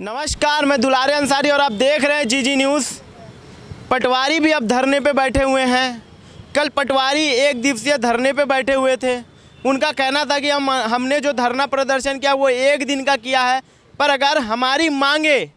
नमस्कार, मैं दुलारे अंसारी और आप देख रहे हैं जीजी न्यूज़। पटवारी भी अब धरने पे बैठे हुए हैं। कल पटवारी एक दिवसीय धरने पे बैठे हुए थे। उनका कहना था कि हमने जो धरना प्रदर्शन किया वो एक दिन का किया है, पर अगर हमारी मांगे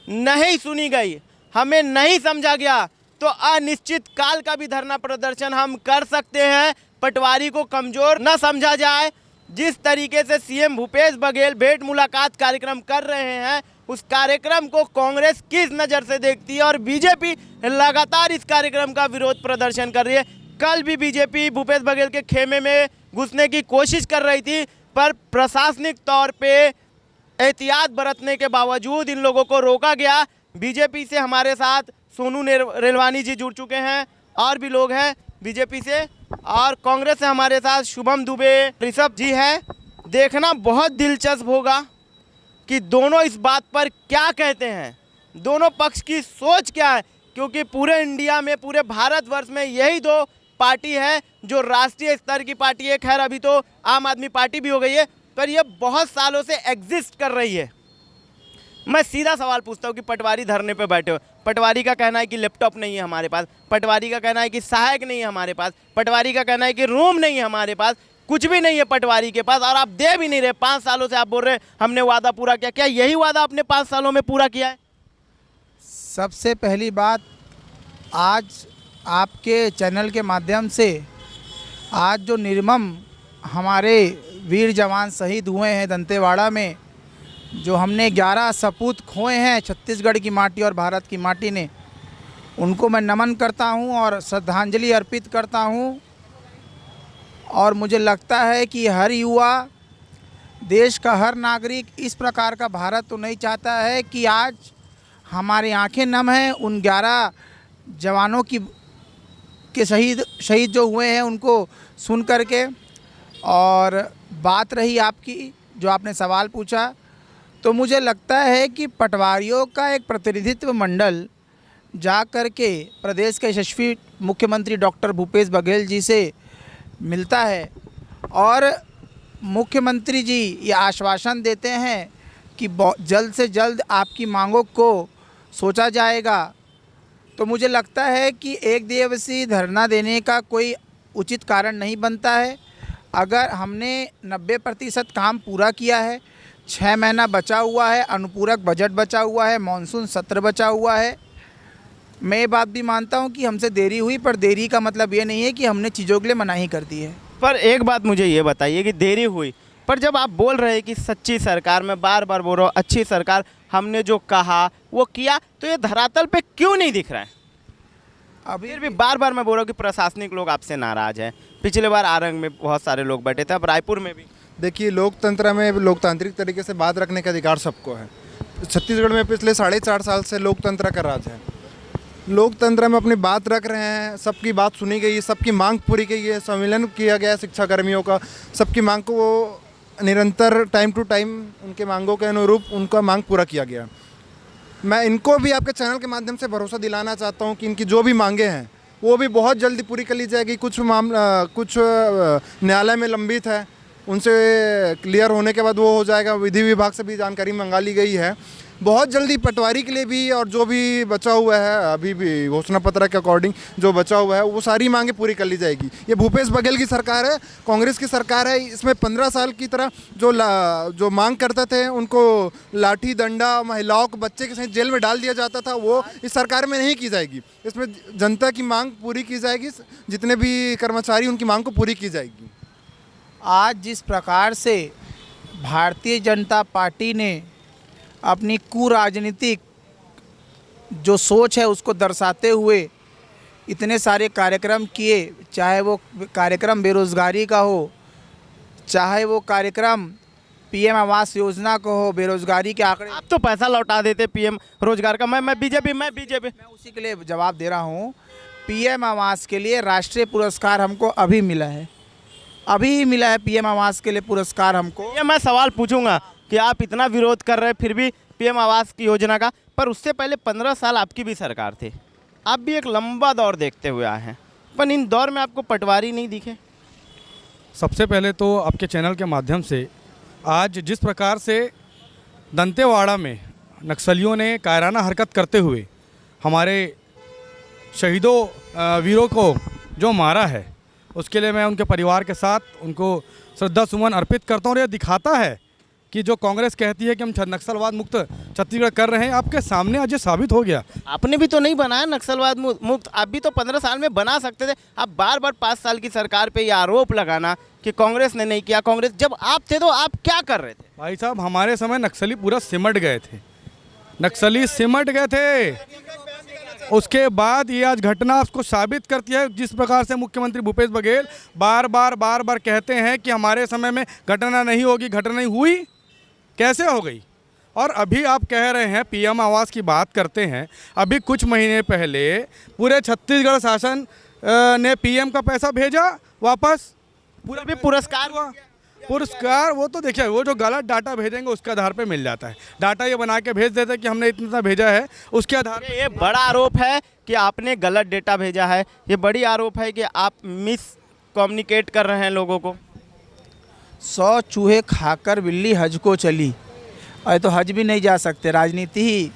नहीं सुनी गई, हमें नहीं समझा गया तो अनिश्चित काल का भी धरना प्रदर्शन हम कर सकते हैं। पटवारी को कमज़ोर न समझा जाए। जिस तरीके से सीएम भूपेश बघेल भेंट मुलाकात कार्यक्रम कर रहे हैं, उस कार्यक्रम को कांग्रेस किस नज़र से देखती है और बीजेपी लगातार इस कार्यक्रम का विरोध प्रदर्शन कर रही है। कल भी बीजेपी भूपेश बघेल के खेमे में घुसने की कोशिश कर रही थी, पर प्रशासनिक तौर पे एहतियात बरतने के बावजूद इन लोगों को रोका गया। बीजेपी से हमारे साथ सोनू रेलवानी जी जुड़ चुके हैं, और भी लोग हैं बीजेपी से, और कांग्रेस से हमारे साथ शुभम दुबे, ऋषभ जी हैं। देखना बहुत दिलचस्प होगा कि दोनों इस बात पर क्या कहते हैं, दोनों पक्ष की सोच क्या है, क्योंकि पूरे इंडिया में, पूरे भारतवर्ष में यही दो पार्टी है जो राष्ट्रीय स्तर की पार्टी है। खैर अभी तो आम आदमी पार्टी भी हो गई है, पर ये बहुत सालों से एग्जिस्ट कर रही है। मैं सीधा सवाल पूछता हूँ कि पटवारी धरने पे बैठे हो, पटवारी का कहना है कि लैपटॉप नहीं है हमारे पास, पटवारी का कहना है कि सहायक नहीं है हमारे पास, पटवारी का कहना है कि रूम नहीं है हमारे पास, कुछ भी नहीं है पटवारी के पास, और आप दे भी नहीं रहे। 5 सालों से आप बोल रहे हैं हमने वादा पूरा किया। क्या यही वादा आपने 5 सालों में पूरा किया है? सबसे पहली बात, आज आपके चैनल के माध्यम से आज जो निर्मम हमारे वीर जवान शहीद हुए हैं दंतेवाड़ा में, जो हमने 11 सपूत खोए हैं छत्तीसगढ़ की माटी और भारत की माटी ने, उनको मैं नमन करता हूं और श्रद्धांजलि अर्पित करता हूं। और मुझे लगता है कि हर युवा, देश का हर नागरिक इस प्रकार का भारत तो नहीं चाहता है कि आज हमारी आंखें नम हैं उन 11 जवानों के शहीद जो हुए हैं उनको सुन करके। और बात रही आपकी, जो आपने सवाल पूछा, तो मुझे लगता है कि पटवारियों का एक प्रतिनिधित्व मंडल जा कर के प्रदेश के यशस्वी मुख्यमंत्री डॉक्टर भूपेश बघेल जी से मिलता है, और मुख्यमंत्री जी ये आश्वासन देते हैं कि जल्द से जल्द आपकी मांगों को सोचा जाएगा। तो मुझे लगता है कि एक दिवसीय धरना देने का कोई उचित कारण नहीं बनता है। अगर हमने 90% काम पूरा किया है, 6 महीना बचा हुआ है, अनुपूरक बजट बचा हुआ है, मानसून सत्र बचा हुआ है। मैं ये बात भी मानता हूँ कि हमसे देरी हुई, पर देरी का मतलब ये नहीं है कि हमने चीज़ों के लिए मनाही कर दी है। पर एक बात मुझे ये बताइए कि देरी हुई, पर जब आप बोल रहे हैं कि सच्ची सरकार, मैं बार बार बोल रहा हूँ अच्छी सरकार, हमने जो कहा वो किया, तो ये धरातल पे क्यों नहीं दिख रहा है? अभी फिर भी बार बार मैं बोल रहा हूँ कि प्रशासनिक लोग आपसे नाराज़ हैं। पिछले बार आरंग में बहुत सारे लोग बैठे थे, अब रायपुर में भी। देखिए, लोकतंत्र में लोकतांत्रिक तरीके से बात रखने का अधिकार सबको है। छत्तीसगढ़ में पिछले 4.5 साल से लोकतंत्र का राज है। लोकतंत्र में अपनी बात रख रहे हैं, सबकी बात सुनी गई है, सबकी मांग पूरी की है, सम्मेलन किया गया शिक्षा कर्मियों का, सबकी मांग को वो निरंतर टाइम टू टाइम उनके मांगों के अनुरूप उनका मांग पूरा किया गया। मैं इनको भी आपके चैनल के माध्यम से भरोसा दिलाना चाहता हूँ कि इनकी जो भी मांगे हैं वो भी बहुत जल्दी पूरी कर ली जाएगी। कुछ न्यायालय में लंबित है, उनसे क्लियर होने के बाद वो हो जाएगा। विधि विभाग से भी जानकारी मंगा ली गई है। बहुत जल्दी पटवारी के लिए भी, और जो भी बचा हुआ है अभी भी घोषणा पत्र के अकॉर्डिंग जो बचा हुआ है, वो सारी मांगे पूरी कर ली जाएगी। ये भूपेश बघेल की सरकार है, कांग्रेस की सरकार है। इसमें 15 साल की तरह जो मांग करते थे उनको लाठी डंडा, महिलाओं को बच्चे के सहित जेल में डाल दिया जाता था, वो इस सरकार में नहीं की जाएगी। इसमें जनता की मांग पूरी की जाएगी, जितने भी कर्मचारी उनकी मांग को पूरी की जाएगी। आज जिस प्रकार से भारतीय जनता पार्टी ने अपनी कुराजनीतिक जो सोच है उसको दर्शाते हुए इतने सारे कार्यक्रम किए, चाहे वो कार्यक्रम बेरोज़गारी का हो, चाहे वो कार्यक्रम पीएम आवास योजना का हो, बेरोज़गारी के आंकड़े। आप तो पैसा लौटा देते पीएम रोजगार का। मैं बीजेपी मैं उसी के लिए जवाब दे रहा हूँ। पीएम आवास के लिए राष्ट्रीय पुरस्कार हमको अभी मिला है, अभी मिला है पीएम आवास के लिए पुरस्कार हमको। ये मैं सवाल पूछूंगा कि आप इतना विरोध कर रहे हैं फिर भी पीएम आवास की योजना का, पर उससे पहले 15 साल आपकी भी सरकार थी, आप भी एक लंबा दौर देखते हुए आए हैं, पर इन दौर में आपको पटवारी नहीं दिखे। सबसे पहले तो आपके चैनल के माध्यम से आज जिस प्रकार से दंतेवाड़ा में नक्सलियों ने कायराना हरकत करते हुए हमारे शहीदों वीरों को जो मारा है, उसके लिए मैं उनके परिवार के साथ उनको श्रद्धा सुमन अर्पित करता हूँ। और यह दिखाता है कि जो कांग्रेस कहती है कि हम नक्सलवाद मुक्त छत्तीसगढ़ कर रहे हैं, आपके सामने आज ये साबित हो गया। आपने भी तो नहीं बनाया नक्सलवाद मुक्त, आप भी तो 15 साल में बना सकते थे। आप बार बार 5 साल की सरकार पे ये आरोप लगाना कि कांग्रेस ने नहीं किया, कांग्रेस, जब आप थे तो आप क्या कर रहे थे? भाई साहब, हमारे समय नक्सली पूरा सिमट गए थे, नक्सली सिमट गए थे। उसके बाद ये आज घटना उसको साबित करती है। जिस प्रकार से मुख्यमंत्री भूपेश बघेल बार बार कहते हैं कि हमारे समय में घटना नहीं होगी, घटना नहीं हुई, कैसे हो गई? और अभी आप कह रहे हैं पीएम आवास की बात करते हैं। अभी कुछ महीने पहले पूरे छत्तीसगढ़ शासन ने पीएम का पैसा भेजा वापस, पूरा भी पुरस्कार हुआ। पुरस्कार वो तो देखिए, वो जो गलत डाटा भेजेंगे उसके आधार पे मिल जाता है। डाटा ये बना के भेज देते हैं कि हमने इतना भेजा है, उसके आधार पे। ये बड़ा आरोप है कि आपने गलत डेटा भेजा है, ये बड़ी आरोप है कि आप मिस कम्युनिकेट कर रहे हैं लोगों को। 100 चूहे खाकर बिल्ली हज को चली, और तो हज भी नहीं जा सकते, राजनीति ही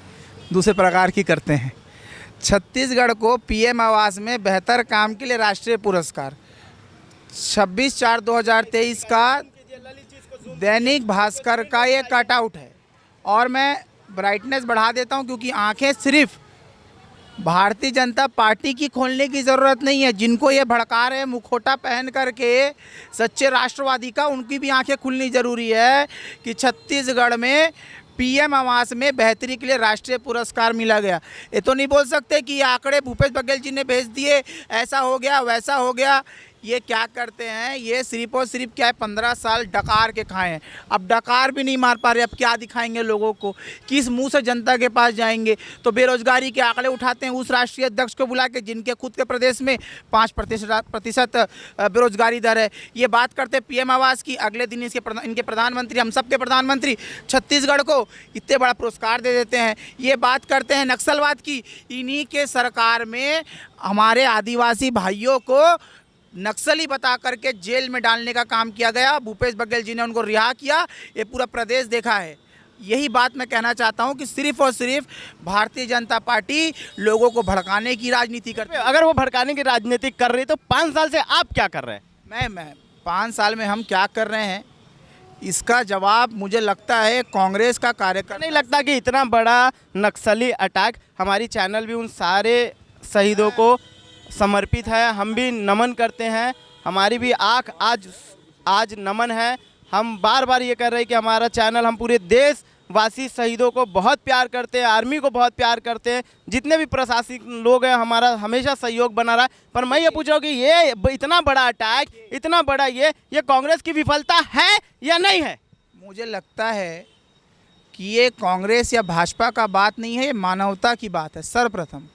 दूसरे प्रकार की करते हैं। छत्तीसगढ़ को पीएम आवास में बेहतर काम के लिए राष्ट्रीय पुरस्कार 26/4/2023 का दैनिक भास्कर का ये कटआउट है। और मैं ब्राइटनेस बढ़ा देता हूँ क्योंकि आंखें सिर्फ भारतीय जनता पार्टी की खोलने की ज़रूरत नहीं है। जिनको ये भड़का रहे हैं मुखौटा पहन करके सच्चे राष्ट्रवादी का, उनकी भी आंखें खुलनी ज़रूरी है कि छत्तीसगढ़ में पीएम आवास में बेहतरी के लिए राष्ट्रीय पुरस्कार मिला गया। ये तो नहीं बोल सकते कि ये आंकड़े भूपेश बघेल जी ने भेज दिए, ऐसा हो गया वैसा हो गया। ये क्या करते हैं, ये सिर्फ और सिर्फ क्या है, 15 साल डकार के खाए हैं। अब डकार भी नहीं मार पा रहे, अब क्या दिखाएंगे लोगों को? किस मुंह से जनता के पास जाएंगे? तो बेरोजगारी के आंकड़े उठाते हैं उस राष्ट्रीय अध्यक्ष को बुला के जिनके खुद के प्रदेश में 5% बेरोजगारी दर है। ये बात करते पीएम आवास की, अगले दिन इनके प्रधानमंत्री, हम सबके प्रधानमंत्री छत्तीसगढ़ को इतने बड़ा पुरस्कार दे देते हैं। ये बात करते हैं नक्सलवाद की, इन्हीं के सरकार में हमारे आदिवासी भाइयों को नक्सली बता करके जेल में डालने का काम किया गया। भूपेश बघेल जी ने उनको रिहा किया, ये पूरा प्रदेश देखा है। यही बात मैं कहना चाहता हूं कि सिर्फ और सिर्फ भारतीय जनता पार्टी लोगों को भड़काने की राजनीति करती है। अगर वो भड़काने की राजनीति कर रही तो 5 साल से आप क्या कर रहे हैं? मैं 5 साल में हम क्या कर रहे हैं, इसका जवाब मुझे लगता है कांग्रेस का कार्यकर्ता। नहीं लगता कि इतना बड़ा नक्सली अटैक, हमारी चैनल भी उन सारे शहीदों को समर्पित है, हम भी नमन करते हैं, हमारी भी आँख आज नमन है। हम बार बार ये कर रहे हैं कि हमारा चैनल, हम पूरे देशवासी शहीदों को बहुत प्यार करते हैं, आर्मी को बहुत प्यार करते हैं, जितने भी प्रशासनिक लोग हैं हमारा हमेशा सहयोग बना रहा है। पर मैं ये पूछ रहा हूँ कि ये इतना बड़ा अटैक, इतना बड़ा ये कांग्रेस की विफलता है या नहीं है? मुझे लगता है कि ये कांग्रेस या भाजपा का बात नहीं है, ये मानवता की बात है। सर्वप्रथम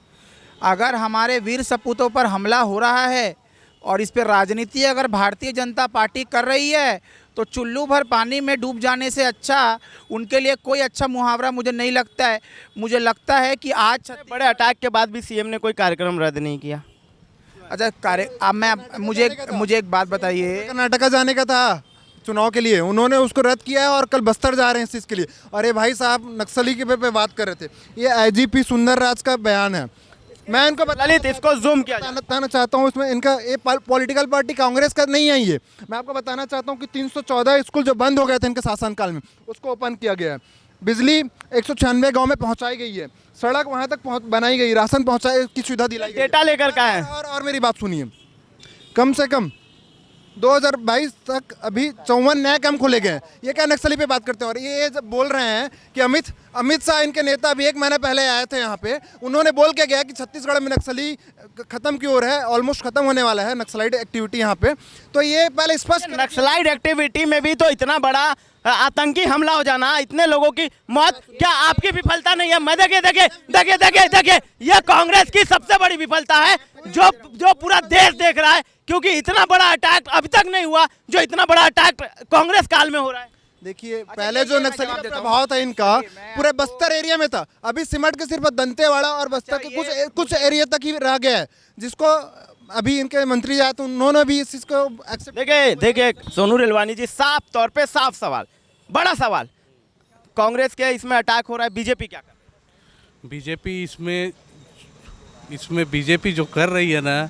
अगर हमारे वीर सपूतों पर हमला हो रहा है और इस पर राजनीति अगर भारतीय जनता पार्टी कर रही है तो चुल्लू भर पानी में डूब जाने से अच्छा उनके लिए कोई अच्छा मुहावरा मुझे नहीं लगता है। मुझे लगता है कि आज बड़े अटैक के बाद भी सीएम ने कोई कार्यक्रम रद्द नहीं किया। अच्छा अब मुझे एक बात बताइए, कर्नाटका जाने का था चुनाव के लिए, उन्होंने उसको रद्द किया है और कल बस्तर जा रहे हैं इस चीज़ के लिए। और ये भाई साहब नक्सली के पे बात कर रहे थे, ये आईजीपी सुंदर राज का बयान है। मैं इनको ललित इसको जूम किया बताना चाहता हूँ, इसमें इनका ये पॉलिटिकल पार्टी कांग्रेस का नहीं है। ये मैं आपको बताना चाहता हूँ कि 314 स्कूल जो बंद हो गए थे इनके शासनकाल में, उसको ओपन किया गया है। बिजली 196 गांव में पहुंचाई गई है, सड़क वहां तक बनाई गई, राशन पहुंचाए की सुविधा दिलाई गई। डेटा लेकर का है। और मेरी बात सुनिए, कम से कम 2022 तक अभी 54 नए कैंप खोले गए हैं। ये क्या नक्सली पे बात करते हैं? और ये जब बोल रहे हैं कि अमित शाह इनके नेता अभी 1 महीने पहले आए थे यहाँ पे, उन्होंने बोल के गया कि छत्तीसगढ़ में नक्सली खत्म की ओर है, ऑलमोस्ट खत्म होने वाला है नक्सलाइट एक्टिविटी यहाँ पे। तो ये पहले स्पष्ट, नक्सलाइट एक्टिविटी में भी तो इतना बड़ा आतंकी हमला हो जाना, इतने लोगों की मौत, क्या आपकी विफलता नहीं है? मैं देखिए ये कांग्रेस की सबसे बड़ी विफलता है जो पूरा देश देख रहा है, क्योंकि इतना बड़ा अटैक अभी तक नहीं हुआ जो इतना बड़ा अटैक कांग्रेस काल में हो रहा है। देखिए पहले जो नक्सली का प्रभाव था इनका पूरे बस्तर एरिया में था, अभी सिमट के सिर्फ दंतेवाड़ा और बस्तर के कुछ एरिया तक ही रह गया है, जिसको अभी इनके मंत्री आए तो उन्होंने भी इस चीज को एक्सेप्ट। देखिए सोनू रेलवानी जी, साफ तौर पे साफ सवाल, बड़ा सवाल, कांग्रेस के इसमें अटैक हो रहा है, बीजेपी क्या कर रही है? बीजेपी इसमें बीजेपी जो कर रही है ना,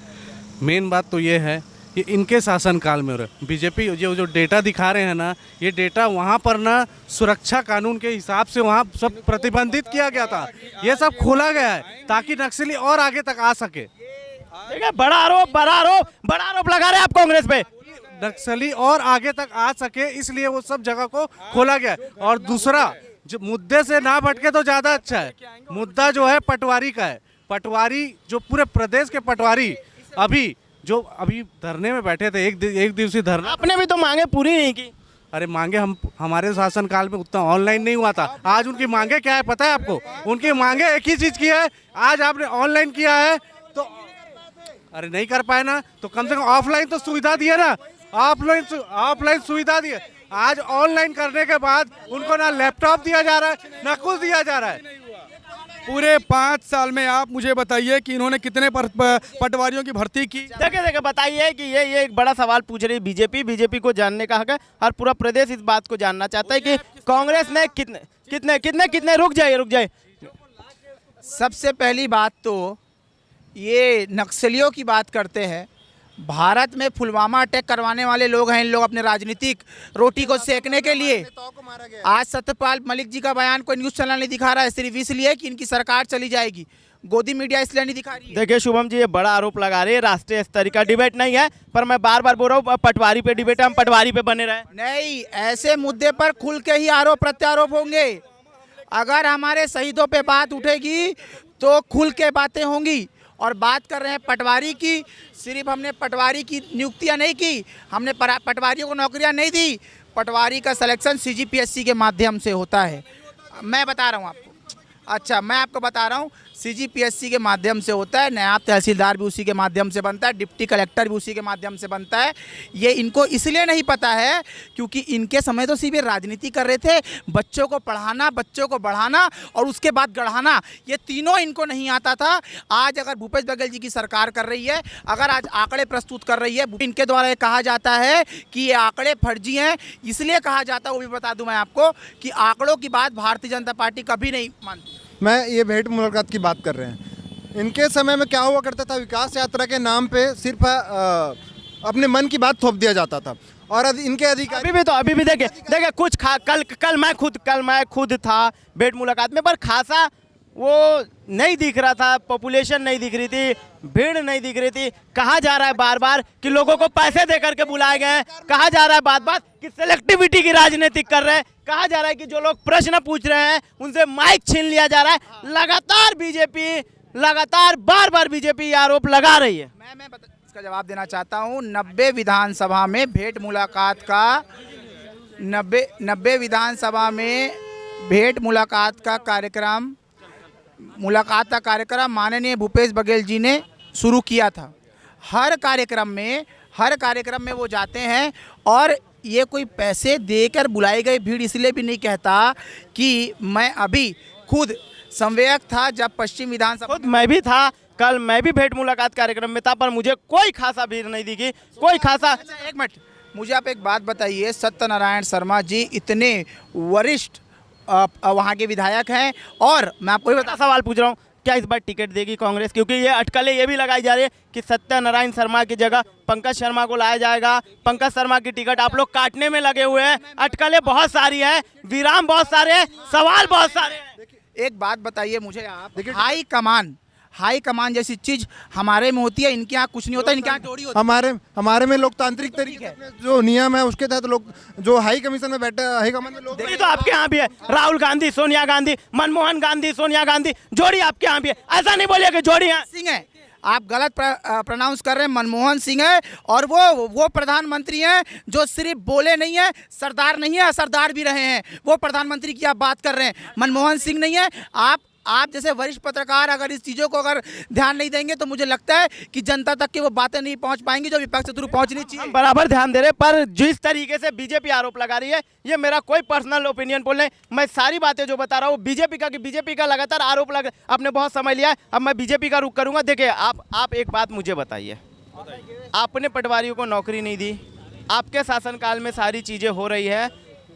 मेन बात तो ये है ये इनके शासनकाल में हो रहा है। बीजेपी जो डेटा दिखा रहे हैं ना, ये डेटा वहाँ पर ना सुरक्षा कानून के हिसाब से वहाँ सब प्रतिबंधित किया गया था, ये सब खोला गया है ताकि नक्सली और आगे तक आ सके। देखिए बड़ा आरोप लगा रहे हैं आप कांग्रेस पे। नक्सली और आगे तक आ सके इसलिए वो सब जगह को खोला गया है। और दूसरा, जो मुद्दे से ना भटके तो ज़्यादा अच्छा है। मुद्दा जो है पटवारी का है। पटवारी जो पूरे प्रदेश के पटवारी अभी धरने में बैठे थे, एक दिवसीय धरना। आपने भी तो मांगे पूरी नहीं की। अरे मांगे हमारे शासनकाल में उतना ऑनलाइन नहीं हुआ था। आज उनकी मांगे क्या है पता है आपको? उनकी मांगे एक ही चीज़ की है, आज आपने ऑनलाइन किया है तो अरे नहीं कर पाए ना, तो कम से कम ऑफलाइन तो सुविधा दिए ना, ऑफलाइन सुविधा दिए। आज ऑनलाइन करने के बाद उनको ना लैपटॉप दिया जा रहा है ना कुछ दिया जा रहा है। पूरे 5 साल में आप मुझे बताइए कि इन्होंने कितने पटवारियों की भर्ती की? देखिए बताइए कि ये एक बड़ा सवाल पूछ रही है बीजेपी को जानने का हक है और पूरा प्रदेश इस बात को जानना चाहता है कि कांग्रेस ने कितने रुक जाए। सबसे पहली बात तो ये नक्सलियों की बात करते हैं। भारत में पुलवामा अटैक करवाने वाले लोग हैं इन लोग अपने राजनीतिक रोटी को सेकने के लिए। आज सत्यपाल मलिक जी का बयान कोई न्यूज़ चैनल नहीं दिखा रहा है, सिर्फ इसलिए कि इनकी सरकार चली जाएगी। गोदी मीडिया इसलिए नहीं दिखा रही है। देखिए शुभम जी, ये बड़ा आरोप लगा रहे हैं, राष्ट्रीय स्तर का डिबेट नहीं है, पर मैं बार बार बोल रहा हूँ पटवारी पे डिबेट है, हम पटवारी पे बने रहे। नहीं, ऐसे मुद्दे पर खुल के ही आरोप प्रत्यारोप होंगे। अगर हमारे शहीदों पे बात उठेगी तो खुल के बातें होंगी। और बात कर रहे हैं पटवारी की, सिर्फ हमने पटवारी की नियुक्तियां नहीं की, हमने पटवारियों को नौकरियां नहीं दी। पटवारी का सिलेक्शन सीजीपीएससी के माध्यम से होता है। मैं बता रहा हूं आपको, अच्छा मैं आपको बता रहा हूं, सीजीपीएससी के माध्यम से होता है। नायब तहसीलदार भी उसी के माध्यम से बनता है, डिप्टी कलेक्टर भी उसी के माध्यम से बनता है। ये इनको इसलिए नहीं पता है क्योंकि इनके समय तो सिर्फ राजनीति कर रहे थे, बच्चों को पढ़ाना, बच्चों को बढ़ाना और उसके बाद गढ़ाना, ये तीनों इनको नहीं आता था। आज अगर भूपेश बघेल जी की सरकार कर रही है, अगर आज आंकड़े प्रस्तुत कर रही है, इनके द्वारा ये कहा जाता है कि ये आंकड़े फर्जी हैं। इसलिए कहा जाता है, वो भी बता दूं मैं आपको, कि आंकड़ों की बात भारतीय जनता पार्टी कभी नहीं मानती। मैं ये भेंट मुलाकात की बात कर रहे हैं। इनके समय में क्या हुआ करता था, विकास यात्रा के नाम पे सिर्फ अपने मन की बात थोप दिया जाता था। और इनके अधिकारी अभी भी देखिए कुछ कल मैं खुद था भेंट मुलाकात में, पर खासा वो नहीं दिख रहा था, पॉपुलेशन नहीं दिख रही थी, भीड़ नहीं दिख रही थी। कहा जा रहा है बार बार कि लोगों को पैसे दे करके बुलाए गए हैं, कहा जा रहा है बात कि सेलेक्टिविटी की राजनीति कर रहे हैं, कहा जा रहा है कि जो लोग प्रश्न पूछ रहे हैं उनसे माइक छीन लिया जा रहा है। लगातार बार बीजेपी आरोप लगा रही है। मैं इसका जवाब देना चाहता हूँ। 90 विधानसभा में भेंट मुलाकात का 90 विधानसभा में भेंट मुलाकात का कार्यक्रम माननीय भूपेश बघेल जी ने शुरू किया था। हर कार्यक्रम में वो जाते हैं और ये कोई पैसे देकर बुलाई गई भीड़ इसलिए भी नहीं कहता कि मैं अभी खुद संवेदक था जब पश्चिम विधानसभा, मैं भी था, कल मैं भी भेंट मुलाकात कार्यक्रम में था, पर मुझे कोई खासा भीड़ नहीं दिखी, कोई खासा। एक मिनट, मुझे आप एक बात बताइए, सत्यनारायण शर्मा जी इतने वरिष्ठ वहाँ के विधायक हैं और मैं आपको ही सवाल पूछ रहा हूँ, क्या इस बार टिकट देगी कांग्रेस? क्योंकि ये अटकलें ये भी लगाई जा रही है कि सत्यनारायण शर्मा की जगह पंकज शर्मा को लाया जाएगा। पंकज शर्मा की टिकट आप लोग काटने में लगे हुए हैं। अटकलें बहुत सारी हैं, विराम बहुत सारे हैं, सवाल बहुत सारे हैं। एक बात बताइए मुझे आप, हाई कमान जैसी चीज हमारे में होती है, इनके यहाँ कुछ नहीं होता, इनके यहाँ चोरी होती है। हमारे में लोकतांत्रिक तरीके से जो नियम है उसके तहत लोग जो हाई कमीशन में बैठे, हाई कमान में लोग, तो आपके यहाँ भी है, राहुल गांधी सोनिया गांधी, मनमोहन गांधी सोनिया गांधी, जोड़ी आपके यहाँ भी है। ऐसा नहीं बोलिए कि जोड़ी सिंह है, आप गलत प्रोनाउंस कर रहे हैं। मनमोहन सिंह है और वो प्रधानमंत्री हैं जो सिर्फ बोले नहीं है, सरदार नहीं है, असरदार भी रहे हैं। वो प्रधानमंत्री की आप बात कर रहे हैं, मनमोहन सिंह नहीं है। आप जैसे वरिष्ठ पत्रकार अगर इस चीज़ों को अगर ध्यान नहीं देंगे तो मुझे लगता है कि जनता तक की वो बातें नहीं पहुंच पाएंगी जो विपक्ष थ्रू पहुंचनी चाहिए। बराबर ध्यान दे रहे, पर जिस तरीके से बीजेपी आरोप लगा रही है, ये मेरा कोई पर्सनल ओपिनियन बोल रहे, मैं सारी बातें जो बता रहा हूँ बीजेपी का लगातार आरोप लगा। आपने बहुत समय लिया है, अब मैं बीजेपी का रुख करूँगा। देखिए आप एक बात मुझे बताइए, आपने पटवारियों को नौकरी नहीं दी, आपके शासनकाल में सारी चीज़ें हो रही है,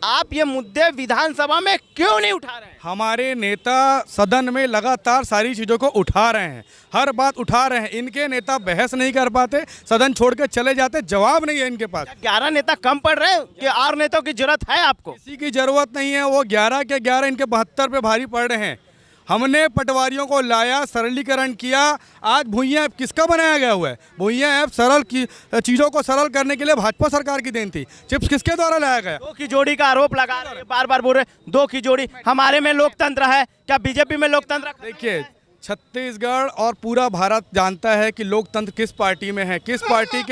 आप ये मुद्दे विधानसभा में क्यों नहीं उठा रहे हैं? हमारे नेता सदन में लगातार सारी चीज़ों को उठा रहे हैं, हर बात उठा रहे हैं। इनके नेता बहस नहीं कर पाते, सदन छोड़ के चले जाते, जवाब नहीं है इनके पास। 11 नेता कम पड़ रहे हैं कि और नेताओं की जरूरत है आपको? किसी की जरूरत नहीं है, वो 11 के 11 इनके 72 पे भारी पड़ रहे हैं। हमने पटवारियों को लाया, सरलीकरण किया। आज भुइयां ऐप किसका बनाया गया हुआ है? भुइयां ऐप सरल की चीज़ों को सरल करने के लिए भाजपा सरकार की देन थी। चिप्स किसके द्वारा लाया गया? दो की जोड़ी का आरोप लगा रहे हैं, बार बार बोल रहे हैं, दो की जोड़ी। हमारे में लोकतंत्र है क्या? बीजेपी में लोकतंत्र? देखिए, छत्तीसगढ़ और पूरा भारत जानता है कि लोकतंत्र किस पार्टी में है, किस पार्टी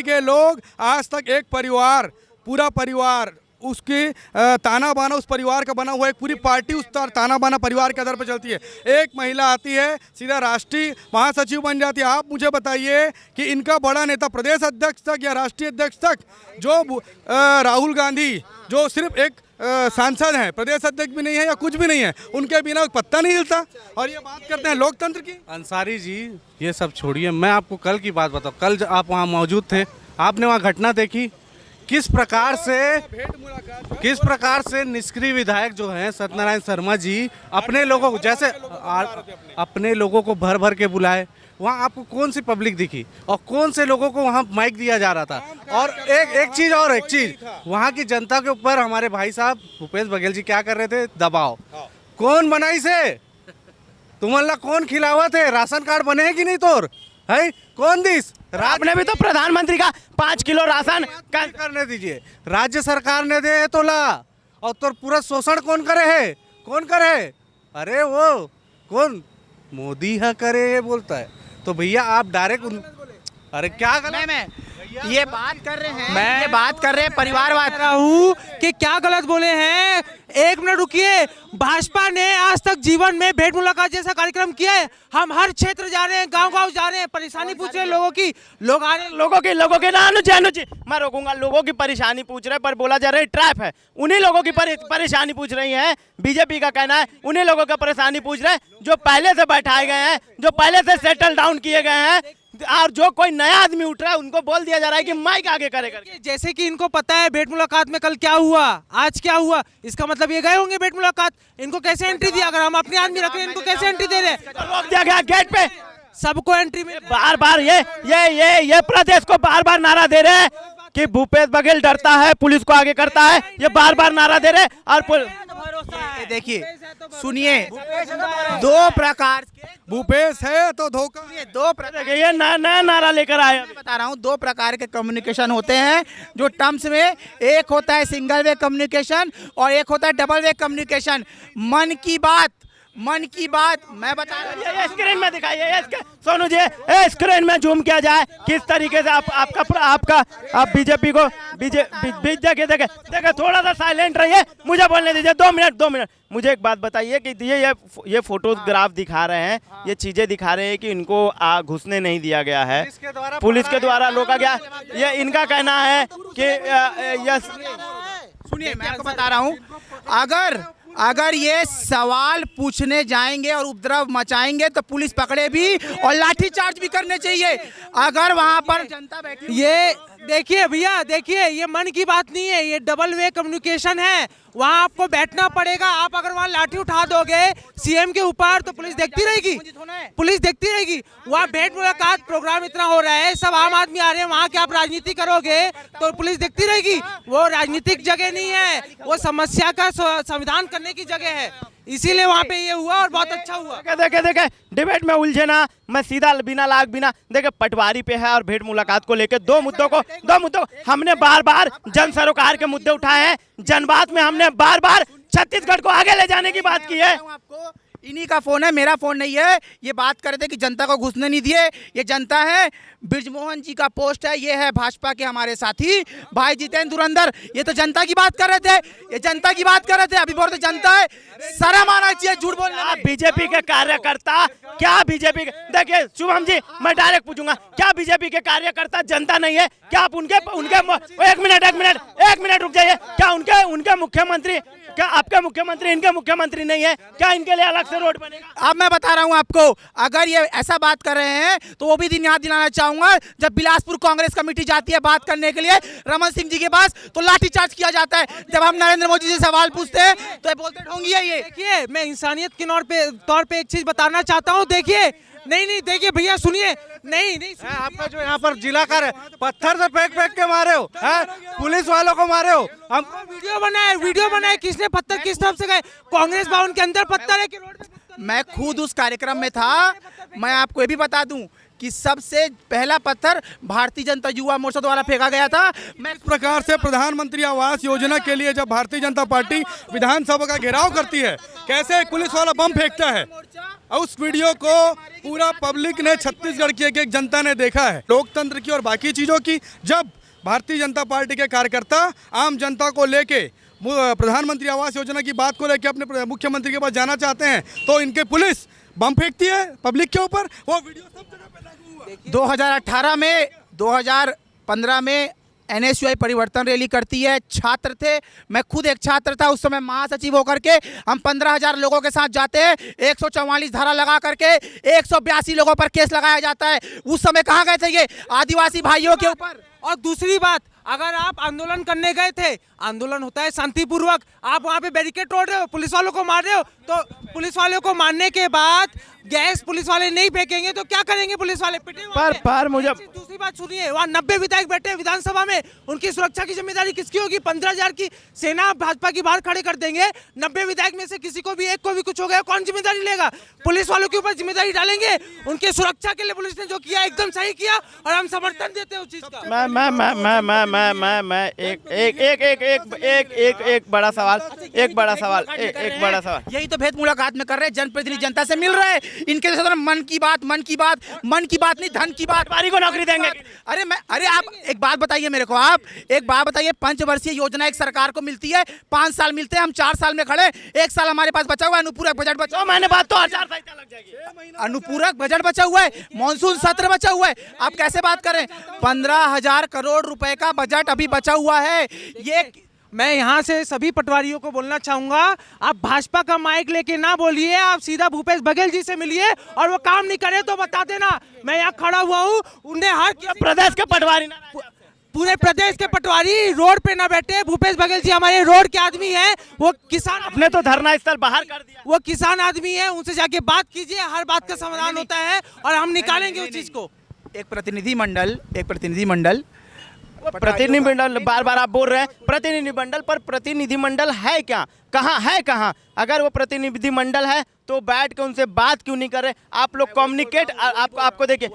के लोग आज तक एक परिवार, पूरा परिवार उसकी ताना बाना उस परिवार का बना हुआ, एक पूरी पार्टी उस ताना बाना परिवार के आधार पर चलती है। एक महिला आती है, सीधा राष्ट्रीय महासचिव बन जाती है। आप मुझे बताइए कि इनका बड़ा नेता प्रदेश अध्यक्ष तक या राष्ट्रीय अध्यक्ष तक, जो राहुल गांधी जो सिर्फ एक सांसद हैं, प्रदेश अध्यक्ष भी नहीं है या कुछ भी नहीं है, उनके बिना पत्ता नहीं हिलता। और ये बात करते हैं लोकतंत्र की। अंसारी जी, ये सब छोड़िए, मैं आपको कल की बात बताऊँ। कल आप वहाँ मौजूद थे, आपने वहाँ घटना देखी किस प्रकार से निष्क्रिय विधायक जो हैं सत्यनारायण शर्मा जी अपने लोगों को जैसे अपने लोगों को भर भर के बुलाए। वहाँ आपको कौन सी पब्लिक दिखी और कौन से लोगों को वहाँ माइक दिया जा रहा था? और एक चीज वहाँ की जनता के ऊपर हमारे भाई साहब भूपेश बघेल जी क्या कर रहे थे? दबाव। कौन बनाई से तुम्हारा कौन खिलावा थे? राशन कार्ड बने हैं कि नहीं तोर है? कौन दिस? आपने भी तो प्रधानमंत्री का 5 किलो राशन करने दीजिए, राज्य सरकार ने दे तो ला। और तो पूरा शोषण कौन करे है? कौन करे? अरे वो कौन? मोदी है करे, ये बोलता है। तो भैया आप डायरेक्ट अरे क्या गलत? मैं ये बात कर रहे हैं, मैं ये बात कर रहे हैं परिवारवाद। रहा हूँ कि क्या गलत बोले हैं। एक मिनट रुकिए, भाजपा ने आज तक जीवन में भेंट मुलाकात जैसा कार्यक्रम किया है? हम हर क्षेत्र जा रहे हैं, गांव-गांव जा रहे हैं, परेशानी पूछ रहे हैं लोगों की। लोग आ रहे हैं, लोगों के ना अनुची मैं रोकूंगा। लोगों की परेशानी पूछ रहे हैं, पर बोला जा रहा है ट्रैप है। उन्हीं लोगों की परेशानी पूछ रही है। बीजेपी का कहना है उन्हीं लोगों का परेशानी पूछ रहे हैं जो पहले से बैठाए गए हैं, जो पहले से सेटल डाउन किए गए हैं। और जो कोई नया आदमी उठ रहा है उनको बोल दिया जा रहा है कि माइक आगे करे करके। जैसे कि इनको पता है भेंट मुलाकात में कल क्या हुआ, आज क्या हुआ, इसका मतलब ये गए होंगे भेंट मुलाकात। इनको कैसे एंट्री दिया? अगर हम अपने आदमी रख रहे हैं, इनको कैसे एंट्री दे रहे हैं? रोक दिया गया गेट पे, सबको एंट्री में। बार बार ये प्रदेश को बार बार नारा दे रहे हैं कि भूपेश बघेल डरता है, पुलिस को आगे करता है। ये बार बार नारा दे रहे हैं। और देखिए, सुनिए, दो प्रकार के भूपेश है तो धोखा। दो ये नया नारा लेकर आए। बता रहा हूँ, दो प्रकार के कम्युनिकेशन होते हैं जो टर्म्स में। एक होता है सिंगल वे कम्युनिकेशन और एक होता है डबल वे कम्युनिकेशन। मन की बात मैं बता रहा हूँ। ये स्क्रीन में दिखाइए, सोनू जी स्क्रीन में जूम किया जाए किस तरीके से आप बीजेपी को देखे थोड़ा सा साइलेंट रहिए, मुझे बोलने दीजिए। 2 मिनट मुझे एक बात बताइए कि ये फोटोग्राफ दिखा रहे हैं, ये चीजें दिखा रहे हैं कि इनको घुसने नहीं दिया गया है, पुलिस के द्वारा रोका गया। ये इनका कहना है कि सुनिए, मैं आपको बता रहा हूँ, अगर ये सवाल पूछने जाएंगे और उपद्रव मचाएंगे तो पुलिस पकड़े भी और लाठीचार्ज भी करने चाहिए। अगर वहां पर जनता बैठी, ये देखिए भैया, देखिए, ये मन की बात नहीं है, ये डबल वे कम्युनिकेशन है। वहाँ आपको बैठना पड़ेगा। आप अगर वहाँ लाठी उठा दोगे सीएम के ऊपर तो पुलिस देखती रहेगी। वहाँ भेंट मुलाकात प्रोग्राम इतना हो रहा है, सब आम आदमी आ रहे हैं, वहाँ के आप राजनीति करोगे तो पुलिस देखती रहेगी। वो राजनीतिक जगह नहीं है, वो समस्या का समाधान करने की जगह है। इसीलिए वहाँ पे ये हुआ और बहुत अच्छा हुआ। देखे डिबेट में उलझे ना, मैं सीधा बिना देखे पटवारी पे है और भेंट मुलाकात को लेकर दो मुद्दों को हमने बार बार जन सरोकार के मुद्दे उठाए हैं। जनबात में हमने बार बार छत्तीसगढ़ को आगे ले जाने की बात की है। आपको इन्हीं का फोन है, मेरा फोन नहीं है। ये बात कर रहे थे कि जनता को घुसने नहीं दिए। ये जनता है, ब्रिजमोहन जी का पोस्ट है, ये है भाजपा के हमारे साथी भाई जितेंद्र धुरंधर। ये तो जनता की बात कर रहे थे, अभी बोलते जनता है। शर्म आना चाहिए झूठ बोलने में। बीजेपी के कार्यकर्ता क्या बीजेपी के, देखिए शुभम जी, मैं डायरेक्ट पूछूंगा, क्या बीजेपी के कार्यकर्ता जनता नहीं है? क्या आप उनके एक मिनट रुक जाइए। क्या उनके मुख्यमंत्री क्या आपके मुख्यमंत्री इनके मुख्यमंत्री नहीं है? क्या इनके लिए अलग से रोड बनेगा? अब मैं बता रहा हूं आपको, अगर ये ऐसा बात कर रहे हैं तो वो भी दिन याद दिलाना चाहूंगा जब बिलासपुर कांग्रेस कमेटी जाती है बात करने के लिए रमन सिंह जी के पास तो लाठीचार्ज किया जाता है। जब हम नरेंद्र मोदी जी से सवाल पूछते हैं तो ये बोलते ढोंगी है ये। देखिए, मैं इंसानियत के तौर पे एक चीज बताना चाहता हूँ। देखिए, नहीं देखिए भैया, सुनिए, नहीं आपका जो यहाँ पर जिला का पत्थर से फेंक के मारे हो, पुलिस वालों को मारे हो। हम वीडियो बनाए किसने? पत्थर किस तरफ से गए? कांग्रेस भवन के अंदर पत्थर है कि रोड पे पत्थर? मैं खुद उस कार्यक्रम में था। मैं आपको ये भी बता दूं कि सबसे पहला पत्थर भारतीय जनता युवा मोर्चा द्वारा फेंका गया था। मैं इस प्रकार से प्रधानमंत्री आवास योजना के लिए जब भारतीय जनता पार्टी विधानसभा का घेराव करती है, कैसे एक पुलिस वाला बम फेंकता है, और उस वीडियो को पूरा पब्लिक ने, छत्तीसगढ़ की एक जनता ने देखा है, लोकतंत्र की और बाकी चीज़ों की। जब भारतीय जनता पार्टी के कार्यकर्ता आम जनता को लेके प्रधानमंत्री आवास योजना की बात को लेके अपने मुख्यमंत्री के पास जाना चाहते हैं तो इनके पुलिस बम फेंकती है पब्लिक के ऊपर। वो वीडियो सब जगह पे लागू हुआ। 2018 में 2015 में NSUI परिवर्तन रैली करती है। छात्र थे, मैं खुद एक छात्र था उस समय, महासचिव होकर के हम 15,000 लोगों के साथ जाते हैं। 144 धारा लगा करके 182 लोगों पर केस लगाया जाता है। उस समय कहाँ गए थे ये आदिवासी भाइयों के ऊपर? और दूसरी बात, अगर आप आंदोलन करने गए थे, आंदोलन होता है शांतिपूर्वक, आप वहाँ पे बैरिकेड तोड़ रहे हो, पुलिस वालों को मार रहे हो, तो पुलिस वालों को मारने के बाद गैस पुलिस वाले नहीं फेंकेंगे तो क्या करेंगे पुलिस वाले? पिटेंगे। पर मुझे दूसरी बात सुनिए, वहाँ 90 विधायक बैठे हैं विधानसभा में, उनकी सुरक्षा की जिम्मेदारी किसकी होगी? 15,000 की सेना भाजपा की बाहर खड़े कर देंगे, 90 विधायक में से किसी को भी, एक को भी कुछ हो गया, कौन जिम्मेदारी लेगा? पुलिस वालों के ऊपर जिम्मेदारी डालेंगे। उनकी सुरक्षा के लिए पुलिस ने जो किया एकदम सही किया और हम समर्थन देते हैं उस चीज का। मैं एक बड़ा सवाल। यही तो भेद मुलाकात में कर रहे हैं, जनप्रतिनिधि जनता से मिल रहे हैं। इनके साथ मन की बात नहीं, धन की बात। पटवारी को नौकरी देंगे? अरे आप एक बात बताइए मेरे को, आप एक बात बताइए, पंचवर्षीय योजना एक सरकार को मिलती है, 5 साल मिलते हैं, हम 4 साल में खड़े, 1 साल हमारे पास बचा हुआ है, अनुपूरक बजट बचा। 2 महीने बाद तो आचार-संहिता लग जाएगी। अनुपूरक बजट बचा हुआ है, मानसून सत्र बचा हुआ है, आप कैसे बात करें? 15,000 करोड़ रुपए का बजट अभी बचा हुआ है। ये मैं यहाँ से सभी पटवारियों को बोलना चाहूंगा, आप भाजपा का माइक लेके ना बोलिए, आप सीधा भूपेश बघेल जी से मिलिए और वो काम नहीं करे तो बता देना। मैं यहाँ खड़ा हुआ हूँ, उन्हें हर प्रदेश के पटवारी पूरे प्रदेश के पटवारी रोड पे ना बैठे। भूपेश बघेल जी हमारे रोड के आदमी हैं, वो किसान, अपने तो धरना स्थल बाहर कर दिया, वो किसान आदमी है, उनसे जाके बात कीजिए, हर बात का समाधान होता है और हम निकालेंगे उस चीज को। एक प्रतिनिधिमंडल बार आप बोल रहे हैं प्रतिनिधिमंडल, पर प्रतिनिधिमंडल है क्या? कहाँ? अगर वो प्रतिनिधिमंडल है तो बैठ के उनसे बात क्यों नहीं कर रहे आप लोग? कम्युनिकेट आपको देखिए,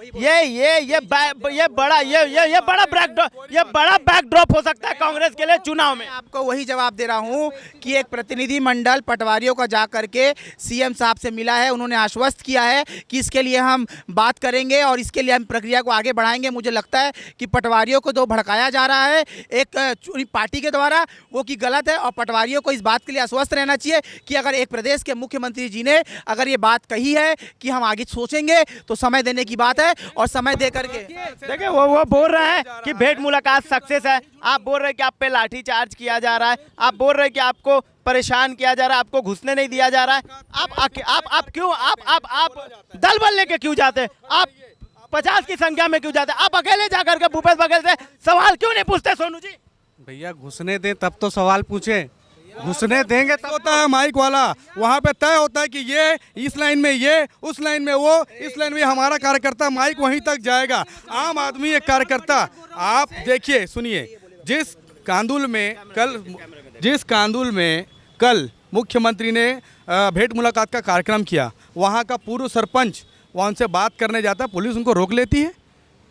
ये बड़ा बैकड्रॉप हो सकता है कांग्रेस के लिए चुनाव में। आपको वही जवाब दे रहा हूं कि एक प्रतिनिधिमंडल पटवारियों का जा करके सीएम साहब से मिला है, उन्होंने आश्वस्त किया है कि इसके लिए हम बात करेंगे और इसके लिए हम प्रक्रिया को आगे बढ़ाएंगे। मुझे लगता है कि पटवारियों को जो भड़काया जा रहा है एक पार्टी के द्वारा, वो कि गलत है, और पटवारियों को इस बात के लिए आश्वस्त रहना चाहिए कि अगर एक प्रदेश के मुख्यमंत्री जी ने अगर ये बात कही है कि हम आगे सोचेंगे तो समय देने की बात है, और समय दे करके देखिए वो बोल रहे हैं कि भेंट मुलाकात सक्सेस है, आप बोल रहे हैं कि आप पे लाठी चार्ज किया जा रहा है, आप बोल रहे हैं कि आपको परेशान किया जा रहा है, आपको घुसने नहीं दिया जा रहा है। आप क्यों आप दल बल लेके क्यों जाते हैं? आप 50 की संख्या में क्यों जाते हैं? आप अकेले जाकर के भूपेश बघेल से सवाल क्यों नहीं पूछते? सोनू जी भैया घुसने दें तब तो सवाल पूछे, घुसने देंगे तब होता है माइक वाला, वहाँ पे तय होता है कि ये इस लाइन में, ये उस लाइन में, वो इस लाइन में, हमारा कार्यकर्ता माइक वहीं तक जाएगा। आम आदमी एक कार्यकर्ता, आप देखिए, सुनिए, जिस कांदुल में कल मुख्यमंत्री ने भेंट मुलाकात का कार्यक्रम किया, वहाँ का पूर्व सरपंच वहाँ उनसे बात करने जाता है, पुलिस उनको रोक लेती है।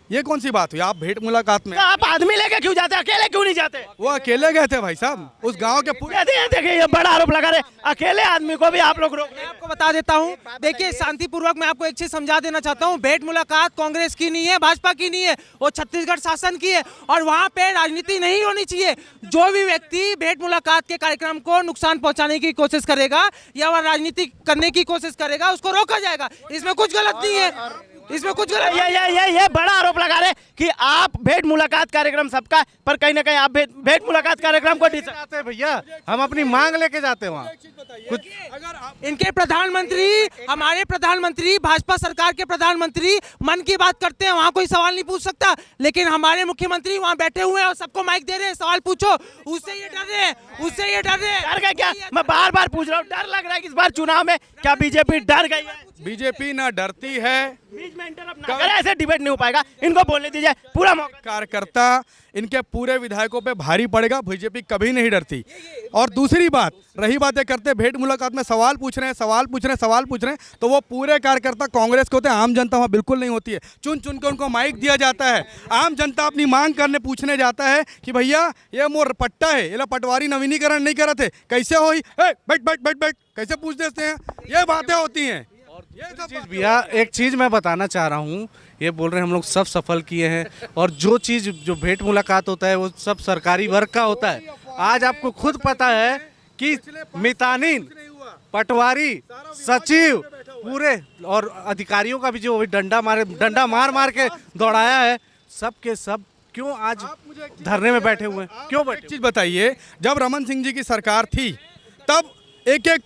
ये कौन सी बात हुई? आप भेंट मुलाकात में आप आदमी लेके क्यों जाते? अकेले क्यों नहीं जाते? वो अकेले गए थे भाई साहब, उस गांव के पूरे। देखिए ये बड़ा आरोप लगा रहे, अकेले आदमी को भी आप लोग रोक। मैं आपको बता देता हूं, देखिए शांतिपूर्वक मैं आपको एक चीज समझा देना चाहता हूं, भेंट मुलाकात कांग्रेस की नहीं है, भाजपा की नहीं है, वो छत्तीसगढ़ शासन की है, और वहां पे राजनीति नहीं होनी चाहिए। जो भी व्यक्ति भेंट मुलाकात के कार्यक्रम को नुकसान पहुंचाने की कोशिश करेगा या वह राजनीति करने की कोशिश करेगा, उसको रोका जाएगा, इसमें कुछ गलत नहीं है। इसमें कुछ गलत ये बड़ा आरोप लगा रहे हैं कि आप भेंट मुलाकात कार्यक्रम सबका है, पर कहीं ना कहीं आप भेंट मुलाकात कार्यक्रम को जाते हैं भैया, हम अपनी मांग लेके जाते हैं वहाँ। कुछ इनके प्रधानमंत्री, हमारे प्रधानमंत्री, भाजपा सरकार के प्रधानमंत्री मन की बात करते हैं, वहाँ कोई सवाल नहीं पूछ सकता, लेकिन हमारे मुख्यमंत्री वहाँ बैठे हुए हैं और सबको माइक दे रहे हैं, सवाल पूछो। उससे ये डर रहे हैं, उससे ये डर रहे हैं। डर गए क्या? मैं बार बार पूछ रहा हूँ, डर लग रहा है कि इस बार चुनाव में क्या बीजेपी डर गई है? बीजेपी ना डरती है, बीच में इंटरप्ट ना करें, ऐसे डिबेट नहीं हो पाएगा, इनको बोलने दीजिए पूरा मौका। कार्यकर्ता इनके पूरे विधायकों पे भारी पड़ेगा, बीजेपी कभी नहीं डरती। और दूसरी बात, रही बातें करते भेंट मुलाकात में सवाल पूछ रहे हैं, तो वो पूरे कार्यकर्ता कांग्रेस के होते हैं, आम जनता वहाँ बिल्कुल नहीं होती है। चुन चुन के उनको माइक दिया जाता है, आम जनता अपनी मांग करने पूछने जाता है कि भैया ये मोर पट्टा है, ये पटवारी नवीनीकरण नहीं करे थे, कैसे हो? बैठ कैसे पूछ देते हैं, ये बातें होती हैं। चीज़ भैया, एक चीज़ मैं बताना चाह रहा हूँ, ये बोल रहे हैं हम लोग सब सफल किए हैं, और जो चीज़ जो भेंट मुलाकात होता है वो सब सरकारी वर्ग का होता है। आज आपको खुद पता है कि मितानिन, पटवारी, सचिव पूरे और अधिकारियों का भी जो डंडा मार मार के दौड़ाया है, सब के सब क्यों आज धरने में बैठे हुए हैं? क्यों बैठे? एक चीज़ बताइए, जब रमन सिंह जी की सरकार थी तब एक एक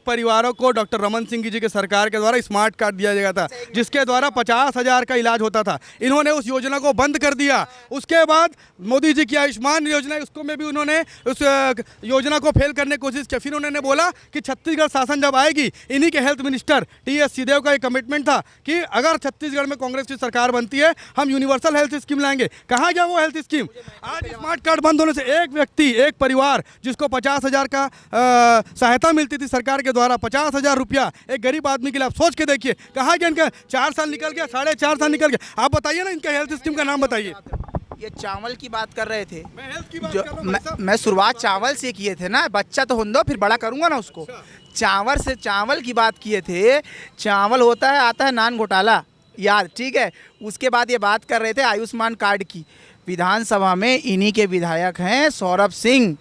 परिवारों को डॉक्टर रमन सिंह जी के सरकार के द्वारा स्मार्ट कार्ड दिया गया था, जिसके द्वारा 50,000 का इलाज होता था। इन्होंने उस योजना को बंद कर दिया। उसके बाद मोदी जी की आयुष्मान योजना, उसको में भी उन्होंने उस योजना को फेल करने की कोशिश की। फिर उन्होंने बोला कि छत्तीसगढ़ शासन जब आएगी, इन्हीं के हेल्थ मिनिस्टर TS सिंहदेव का एक कमिटमेंट था कि अगर छत्तीसगढ़ में कांग्रेस की सरकार बनती है, हम यूनिवर्सल हेल्थ स्कीम लाएंगे। कहाँ गया वो हेल्थ स्कीम? आज स्मार्ट कार्ड बंद होने से एक व्यक्ति, एक परिवार जिसको 50,000 का सहायता मिलती थी सरकार के द्वारा, 50,000 रुपया एक गरीब आदमी के लिए, आप सोच के देखिए कहाँ गया इनका। 4 साल निकल गया, 4.5 साल निकल गया। आप बताइए ना, इनका हेल्थ स्कीम का नाम बताइए। ये चावल की बात कर रहे थे, मैं हेल्थ की बात जो कर रहा हूं भाई साहब। मैं शुरुआत चावल से किए थे ना, बच्चा तो होने दो, फिर बड़ा करूंगा ना उसको। चावल की बात किए थे। चावल होता है, आता है नान घोटाला, यार ठीक है। उसके बाद ये बात कर रहे थे आयुष्मान कार्ड की। विधानसभा में इन्हीं के विधायक हैं सौरभ सिंह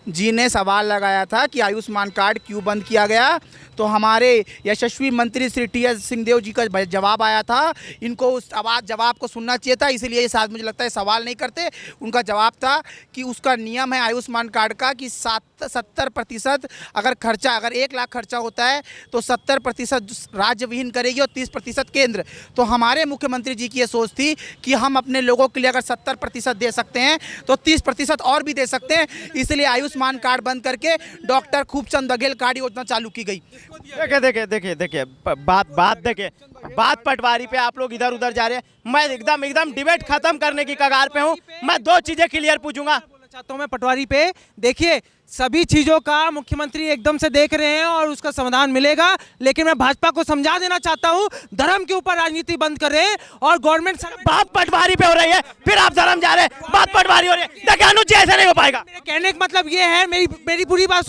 जी ने सवाल लगाया था कि आयुष्मान कार्ड क्यों बंद किया गया, तो हमारे यशस्वी मंत्री श्री TS सिंहदेव जी का जवाब आया था। इनको उस जवाब को सुनना चाहिए था, इसलिए ये शायद मुझे लगता है सवाल नहीं करते। उनका जवाब था कि उसका नियम है आयुष्मान कार्ड का कि 70% अगर 1 लाख खर्चा होता है तो 70% राज्य विहीन करेगी और 30% केंद्र। तो हमारे मुख्यमंत्री जी की ये सोच थी कि हम अपने लोगों के लिए अगर 70% दे सकते हैं तो 30% और भी दे सकते हैं, इसलिए आयुष्मान कार्ड बंद करके डॉक्टर खूबचंद बघेल कार्ड योजना चालू की गई। देखिए बात पटवारी पे आप लोग इधर उधर जा रहे हैं। मैं एकदम डिबेट खत्म करने की कगार पे हूँ। मैं 2 चीजें क्लियर पूछूंगा। बोलना चाहता हूँ मैं पटवारी पे, देखिए सभी चीजों का मुख्यमंत्री एकदम से देख रहे हैं और उसका समाधान मिलेगा, लेकिन मैं भाजपा को समझा देना चाहता हूं, धर्म के ऊपर राजनीति बंद करें और गवर्नमेंट बात पटवारी पे हो रही है, फिर आप धर्म जा रहे हैं, बात पटवारी हो रही है। देखिए अनुज जी, ऐसा नहीं हो पाएगा। मेरे कहने का मतलब ये है, मेरी पूरी बात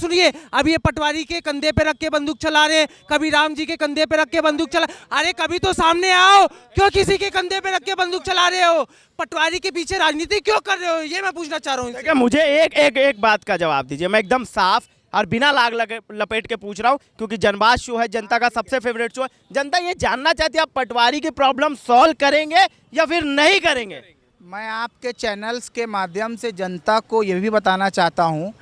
सुनिए। अब ये पटवारी के कंधे पे रख के बंदूक चला रहे हैं, कभी राम जी के कंधे पे रख के बंदूक चला। अरे कभी तो सामने आओ, क्यों किसी के कंधे पे रख के बंदूक चला रहे हो? पटवारी के पीछे राजनीति क्यों कर रहे हो, ये मैं पूछना चाह रहा हूँ। देखिए मुझे एक बात का जवाब दीजिए। मैं एकदम साफ और बिना लाग लपेट के पूछ रहा हूँ, क्योंकि जनबात शो है, जनता का सबसे फेवरेट शो है। जनता ये जानना चाहती है आप पटवारी की प्रॉब्लम सॉल्व करेंगे या फिर नहीं करेंगे। मैं आपके चैनल्स के माध्यम से जनता को ये भी बताना चाहता हूँ,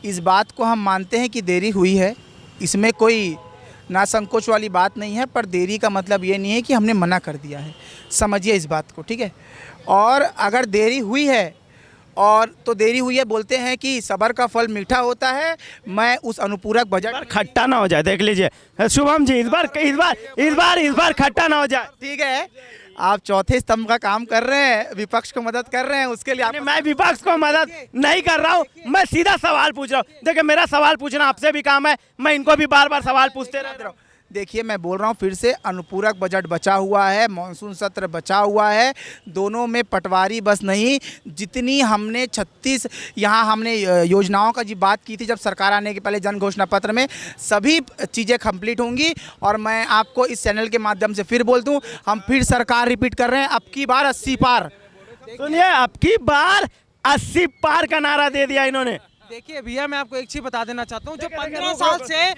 इस बात को हम मानते हैं कि देरी हुई है, इसमें कोई नासंकोच वाली बात नहीं है, पर देरी का मतलब ये नहीं है कि हमने मना कर दिया है, समझिए इस बात को, ठीक है। और अगर देरी हुई है और तो देरी हुई है, बोलते हैं कि सब्र का फल मीठा होता है। मैं उस अनुपूरक बजट खट्टा ना हो जाए, देख लीजिए शुभम जी, इस बार खट्टा ना हो जाए, ठीक है। आप चौथे स्तंभ का काम कर रहे हैं, विपक्ष को मदद कर रहे हैं, उसके लिए आप मैं विपक्ष को मदद नहीं कर रहा हूँ, मैं सीधा सवाल पूछ रहा हूँ। देखिए मेरा सवाल पूछना आपसे भी काम है, मैं इनको भी बार बार सवाल पूछते रह रहा हूँ। देखिए मैं बोल रहा हूँ फिर से, अनुपूरक बजट बचा हुआ है, मानसून सत्र बचा हुआ है, दोनों में पटवारी बस नहीं, जितनी हमने 36 यहाँ हमने योजनाओं का जी बात की थी जब सरकार आने के पहले जन घोषणा पत्र में, सभी चीज़ें कंप्लीट होंगी। और मैं आपको इस चैनल के माध्यम से फिर बोल दूँ, हम फिर सरकार रिपीट कर रहे हैं, अब की बार 80 पार। सुनिए, अब की बार 80 पार का नारा दे दिया इन्होंने। देखिए भैया, मैं आपको एक चीज बता देना चाहता हूँ, जो 15 साल से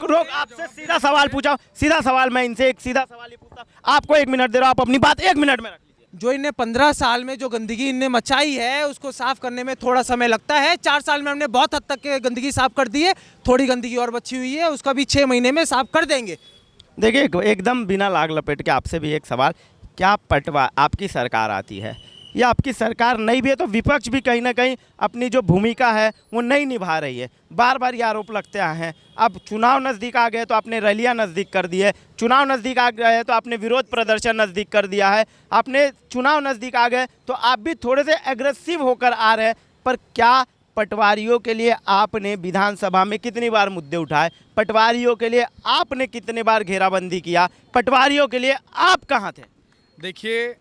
रोक आपसे सीधा सवाल पूछा, सीधा सवाल, मैं इनसे एक सीधा सवाल ही पूछता, आपको 1 मिनट दे रहा हूं, आप अपनी बात 1 मिनट में रख लीजिए। जो इनने 15 साल में जो गंदगी इनने मचाई है उसको साफ करने में थोड़ा समय लगता है। 4 साल में हमने बहुत हद तक के गंदगी साफ कर दी है, थोड़ी गंदगी और बची हुई है, उसका भी 6 महीने में साफ कर देंगे। देखिए एकदम बिना लाग लपेट के आपसे भी एक सवाल, क्या पटवा आपकी सरकार आती है या आपकी सरकार नहीं भी है तो विपक्ष भी कहीं ना कहीं अपनी जो भूमिका है वो नहीं निभा रही है? बार बार ये आरोप लगते आए हैं, अब चुनाव नज़दीक आ गए तो आपने रैलियां नज़दीक कर दी है, चुनाव नज़दीक आ गए तो आपने विरोध प्रदर्शन नज़दीक कर दिया है, आपने चुनाव नज़दीक आ गए तो आप भी थोड़े से एग्रेसिव होकर आ रहे हैं। पर क्या पटवारियों के लिए आपने विधानसभा में कितनी बार मुद्दे उठाए? पटवारियों के लिए आपने कितने बार घेराबंदी किया? पटवारियों के लिए आप कहाँ थे? देखिए,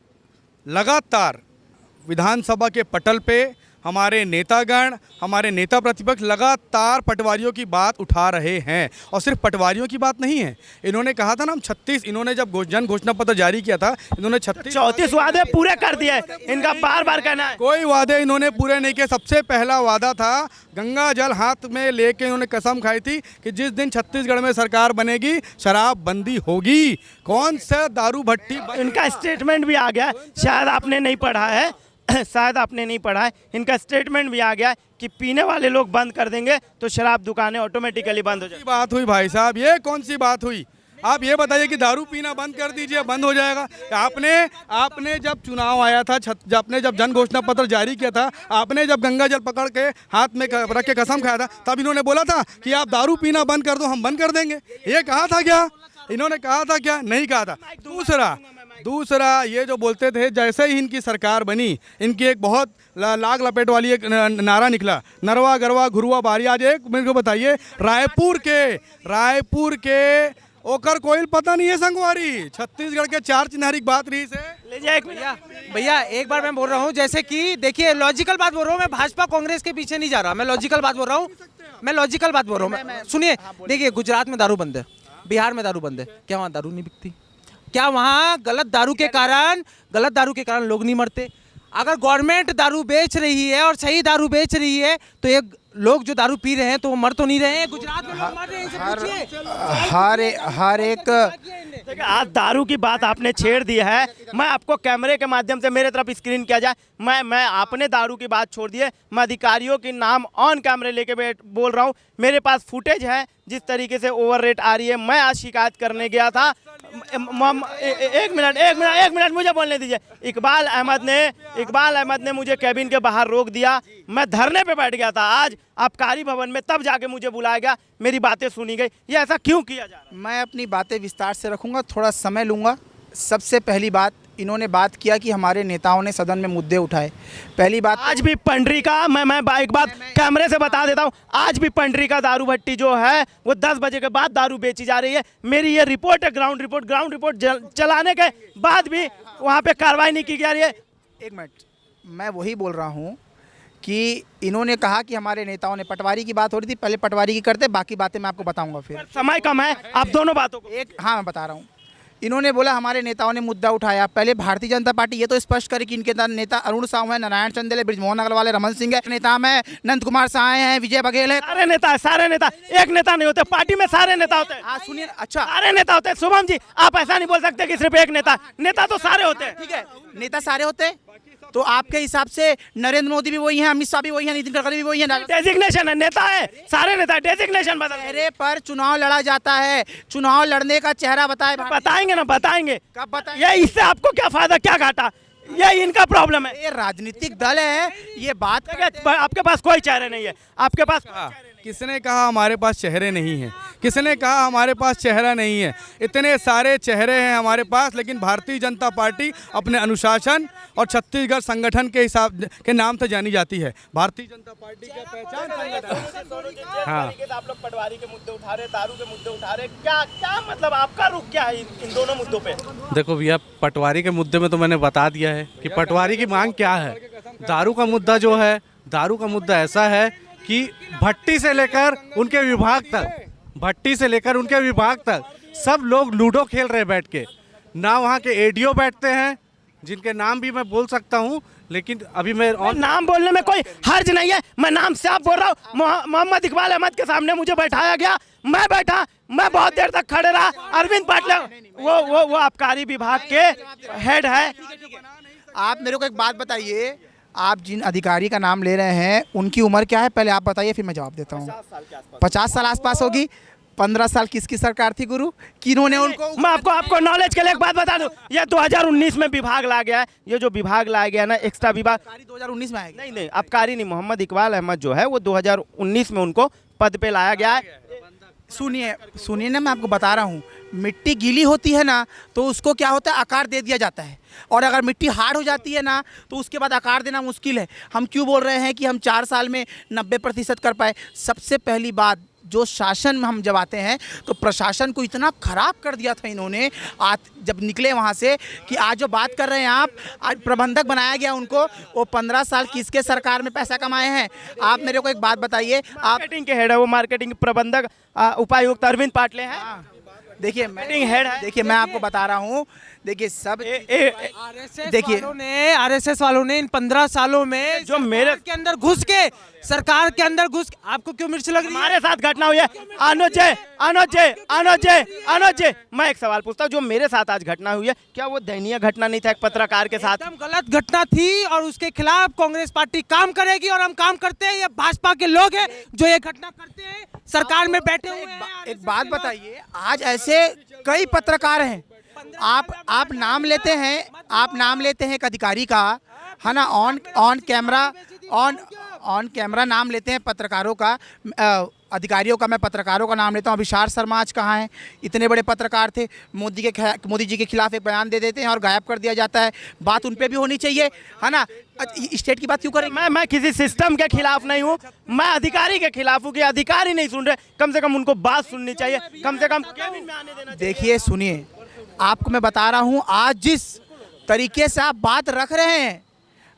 लगातार विधानसभा के पटल पे हमारे नेतागण, हमारे नेता प्रतिपक्ष लगातार पटवारियों की बात उठा रहे हैं। और सिर्फ पटवारियों की बात नहीं है, इन्होंने कहा था ना हम 36, इन्होंने जब जन घोषणा पत्र जारी किया था, इन्होंने 34 वादे पूरे कर दिए, इनका बार बार कहना है। कोई वादे इन्होंने पूरे नहीं किए। सबसे पहला वादा था, गंगा जल हाथ में लेके इन्होंने कसम खाई थी कि जिस दिन छत्तीसगढ़ में सरकार बनेगी शराब बंदी होगी। कौन सा दारू भट्टी? इनका स्टेटमेंट भी आ गया, शायद आपने नहीं पढ़ा है, शायद आपने नहीं पढ़ा है, इनका स्टेटमेंट भी आ गया कि पीने वाले लोग बंद कर देंगे तो शराब दुकानें ऑटोमेटिकली बंद हो जाएगी। बात हुई भाई साहब, ये कौन सी बात हुई? आप ये बताइए कि दारू पीना बंद कर दीजिए, बंद हो जाएगा? आपने जब चुनाव आया था, आपने जब जन घोषणा पत्र जारी किया था, आपने जब गंगा जल पकड़ के हाथ में रख के कसम खाया था, तब इन्होंने बोला था कि आप दारू पीना बंद कर दो, हम बंद कर देंगे। ये कहा था क्या? इन्होंने कहा था क्या? नहीं कहा था। दूसरा ये जो बोलते थे, जैसे ही इनकी सरकार बनी, इनकी एक बहुत लाग लपेट वाली एक नारा निकला, नरवा गरवा घुरुआ बारी। आज एक मेरे को बताइए, रायपुर के ओकर कोई पता नहीं है संगवारी, छत्तीसगढ़ के 4 चिन्हारी की बात रही से। भैया एक बार मैं बोल रहा हूँ, जैसे कि देखिए लॉजिकल बात बोल रहा हूँ, मैं भाजपा कांग्रेस के पीछे नहीं जा रहा, मैं लॉजिकल बात बोल रहा हूँ, सुनिए। देखिए गुजरात में दारू बंद है, बिहार में दारू बंद है, क्या वहाँ दारू नहीं बिकती? क्या वहाँ गलत दारू के कारण लोग नहीं मरते? अगर गवर्नमेंट दारू बेच रही है और सही दारू बेच रही है तो ये लोग जो दारू पी रहे हैं तो वो मर तो नहीं रहे हैं? गुजरात में लोग मर रहे हैं, इनसे पूछिए। हर एक देखिए, आज दारू की बात आपने छेड़ दी है, मैं आपको कैमरे के माध्यम से मेरे तरफ स्क्रीन किया जाए, मैं आपने दारू की बात छोड़ दी है, मैं अधिकारियों के नाम ऑन कैमरे लेके बोल रहा हूँ। मेरे पास फुटेज है जिस तरीके से ओवर रेट आ रही है। मैं आज शिकायत करने गया था, एक मिनट मुझे बोलने दीजिए। इकबाल अहमद ने मुझे कैबिन के बाहर रोक दिया, मैं धरने पे बैठ गया था। आज आबकारी भवन में तब जाके मुझे बुलाया गया, मेरी बातें सुनी गई। ये ऐसा क्यों किया जा रहा है? मैं अपनी बातें विस्तार से रखूंगा, थोड़ा समय लूँगा। सबसे पहली बात, इन्होंने बात किया कि हमारे नेताओं ने सदन में मुद्दे उठाए। पहली बात, आज भी पंडरिका, मैं एक बात कैमरे से बता देता हूँ, आज भी पंडरिका दारू भट्टी जो है वो 10 बजे के बाद दारू बेची जा रही है। मेरी ये रिपोर्ट है, ग्राउंड रिपोर्ट चलाने के बाद भी वहाँ पे कार्रवाई नहीं की जा रही है। एक मिनट, मैं वही बोल रहा हूँ कि इन्होंने कहा कि हमारे नेताओं ने, पटवारी की बात हो रही थी, पहले पटवारी की करते, बाकी बातें मैं आपको बताऊंगा फिर। समय कम है, आप दोनों बातों को हाँ मैं बता रहा हूँ। इन्होंने बोला हमारे नेताओं ने मुद्दा उठाया। पहले भारतीय जनता पार्टी ये तो स्पष्ट करे कि इनके नेता अरुण साहू है, नारायण चंदेल है, ब्रिजमोहन अग्रवाल है, रमन सिंह है, नेता में नंद कुमार साय हैं, विजय बघेल है। सारे नेता एक नेता नहीं होते, पार्टी में सारे नेता होते हैं। हाँ सुनिए, अच्छा सारे नेता होते हैं। शुभम जी, आप ऐसा नहीं बोल सकते कि सिर्फ एक नेता तो सारे होते हैं। ठीक है, नेता सारे होते हैं तो आपके हिसाब से नरेंद्र मोदी भी वही हैं, अमित शाह भी वही हैं, नितिन गडकरी भी वही हैं। डेजिग्नेशन है, नेता है, सारे नेता, डेजिग्नेशन बदल। चेहरे पर चुनाव लड़ा जाता है, चुनाव लड़ने का चेहरा बताएंगे। कब बताएंगे? ये इससे आपको क्या फायदा, क्या घाटा? ये इनका प्रॉब्लम है। ये राजनीतिक दल है, ये बात आपके पास कोई चेहरे नहीं है, आपके पास किसने कहा हमारे पास चेहरे नहीं हैं? किसने कहा हमारे पास चेहरा नहीं है? इतने सारे चेहरे हैं हमारे पास, लेकिन भारतीय जनता पार्टी अपने अनुशासन और छत्तीसगढ़ संगठन के हिसाब के नाम से जानी जाती है। भारतीय जनता पार्टी का पहचान संगठन। हाँ, आप लोग पटवारी के मुद्दे उठा रहे, दारू के मुद्दे उठा रहे, क्या मतलब आपका रुख क्या है इन दोनों मुद्दों पे? देखो भैया, पटवारी के मुद्दे में तो मैंने बता दिया है कि पटवारी की मांग क्या है। दारू का मुद्दा जो है, दारू का मुद्दा ऐसा है कि भट्टी से लेकर उनके विभाग तक सब लोग लूडो खेल रहे बैठ के। ना वहाँ के एडीओ बैठते हैं, जिनके नाम भी मैं बोल सकता हूँ, लेकिन अभी मैं नाम बोलने में कोई हर्ज नहीं है। मैं नाम से आप बोल रहा हूँ। मोहम्मद इकबाल अहमद के सामने मुझे बैठाया गया, मैं बैठा, मैं बहुत देर तक खड़े रहा। अरविंद पाटिल वो आबकारी विभाग के हेड है। आप मेरे को एक बात बताइए, आप जिन अधिकारी का नाम ले रहे हैं उनकी उम्र क्या है पहले आप बताइए, फिर मैं जवाब देता हूँ। 50 साल आसपास होगी। 15 साल किसकी सरकार थी गुरु, किन्होंने उनको? मैं आपको नॉलेज के लिए एक बात बता दूं, ये 2019 में विभाग ला गया है। ये जो विभाग लाया गया ना, एक्स्ट्रा विभाग 2019 में आएगी। नहीं, आबकारी नहीं, मोहम्मद इकबाल अहमद जो है वो 2019 में उनको पद पे लाया गया है। सुनिए ना, मैं आपको बता रहा हूँ, मिट्टी गीली होती है ना तो उसको क्या होता है, आकार दे दिया जाता है। और अगर मिट्टी हार्ड हो जाती है ना तो उसके बाद आकार देना मुश्किल है। हम क्यों बोल रहे हैं कि हम 4 साल में 90% कर पाए? सबसे पहली बात, जो शासन में हम जब आते हैं तो प्रशासन को इतना ख़राब कर दिया था इन्होंने, आज जब निकले वहाँ से, कि आज जो बात कर रहे हैं आप, आज प्रबंधक बनाया गया उनको। वो 15 साल किसके सरकार में पैसा कमाए हैं? आप मेरे को एक बात बताइए। आप मार्केटिंग के हेड है वो, मार्केटिंग प्रबंधक उपायुक्त अरविंद पाटिल हैं। देखिए मीटिंग हेड है। देखिए मैं आपको बता रहा हूँ, देखिए सब देखिए आरएसएस वालों ने इन 15 सालों में जो मेरे के अंदर घुस के, सरकार के अंदर घुस के, आपको क्यों मिर्च लग रही है? हमारे साथ घटना हुई है। अनुज जी, मैं एक सवाल पूछता हूँ, जो मेरे साथ आज घटना हुई है, क्या वो दयनीय घटना नहीं था एक पत्रकार के साथ? एकदम गलत घटना थी और उसके खिलाफ कांग्रेस पार्टी काम करेगी और हम काम करते हैं। ये भाजपा के लोग हैं जो ये घटना करते हैं, सरकार में बैठे हुए हैं। एक बात बताइए, आज ऐसे कई पत्रकार हैं, आप नाम लेते हैं, आप नाम लेते हैं एक अधिकारी का, है ना, ऑन कैमरा नाम लेते हैं पत्रकारों का, अधिकारियों का। मैं पत्रकारों का नाम लेता हूँ। अभिषार शर्मा आज कहाँ हैं? इतने बड़े पत्रकार थे, मोदी जी के खिलाफ एक बयान दे देते हैं और गायब कर दिया जाता है। बात उन पे भी होनी चाहिए, है ना। स्टेट की बात क्यों करें? मैं किसी सिस्टम के खिलाफ नहीं हूँ, मैं अधिकारी के खिलाफ हूँ कि अधिकारी नहीं सुन रहे। कम से कम उनको बात सुननी चाहिए, कम से कम कैबिन में आने देना। देखिए सुनिए, आपको मैं बता रहा हूँ, आज जिस तरीके से आप बात रख रहे हैं,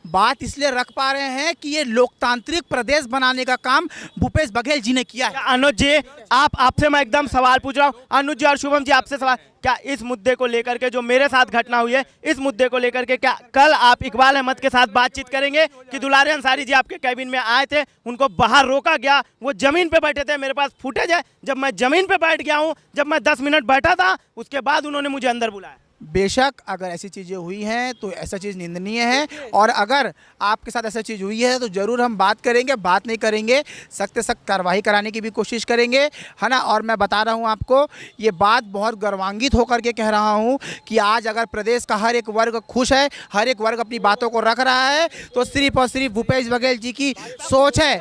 बात इसलिए रख पा रहे हैं कि ये लोकतांत्रिक प्रदेश बनाने का काम भूपेश बघेल जी ने किया है। अनुज जी, आपसे मैं एकदम सवाल पूछ रहा हूँ। अनुज जी और शुभम जी, आपसे सवाल, क्या इस मुद्दे को लेकर के जो मेरे साथ घटना हुई है, इस मुद्दे को लेकर के क्या कल आप इकबाल अहमद के साथ बातचीत करेंगे? कि दुलारे अंसारी जी आपके कैबिन में आए थे, उनको बाहर रोका गया, वो जमीन पे बैठे थे, मेरे पास फुटेज है, जब मैं जमीन पे बैठ गया हूँ, जब मैं 10 मिनट बैठा था, उसके बाद उन्होंने मुझे अंदर बुलाया। बेशक अगर ऐसी चीज़ें हुई हैं तो ऐसा चीज़ निंदनीय है, और अगर आपके साथ ऐसा चीज़ हुई है तो ज़रूर हम बात करेंगे, बात नहीं करेंगे, सख्त से सख्त कार्रवाई कराने की भी कोशिश करेंगे, है ना। और मैं बता रहा हूँ आपको, ये बात बहुत गर्वान्वित होकर के कह रहा हूँ कि आज अगर प्रदेश का हर एक वर्ग खुश है, हर एक वर्ग अपनी बातों को रख रहा है, तो सिर्फ और सिर्फ भूपेश बघेल जी की सोच है।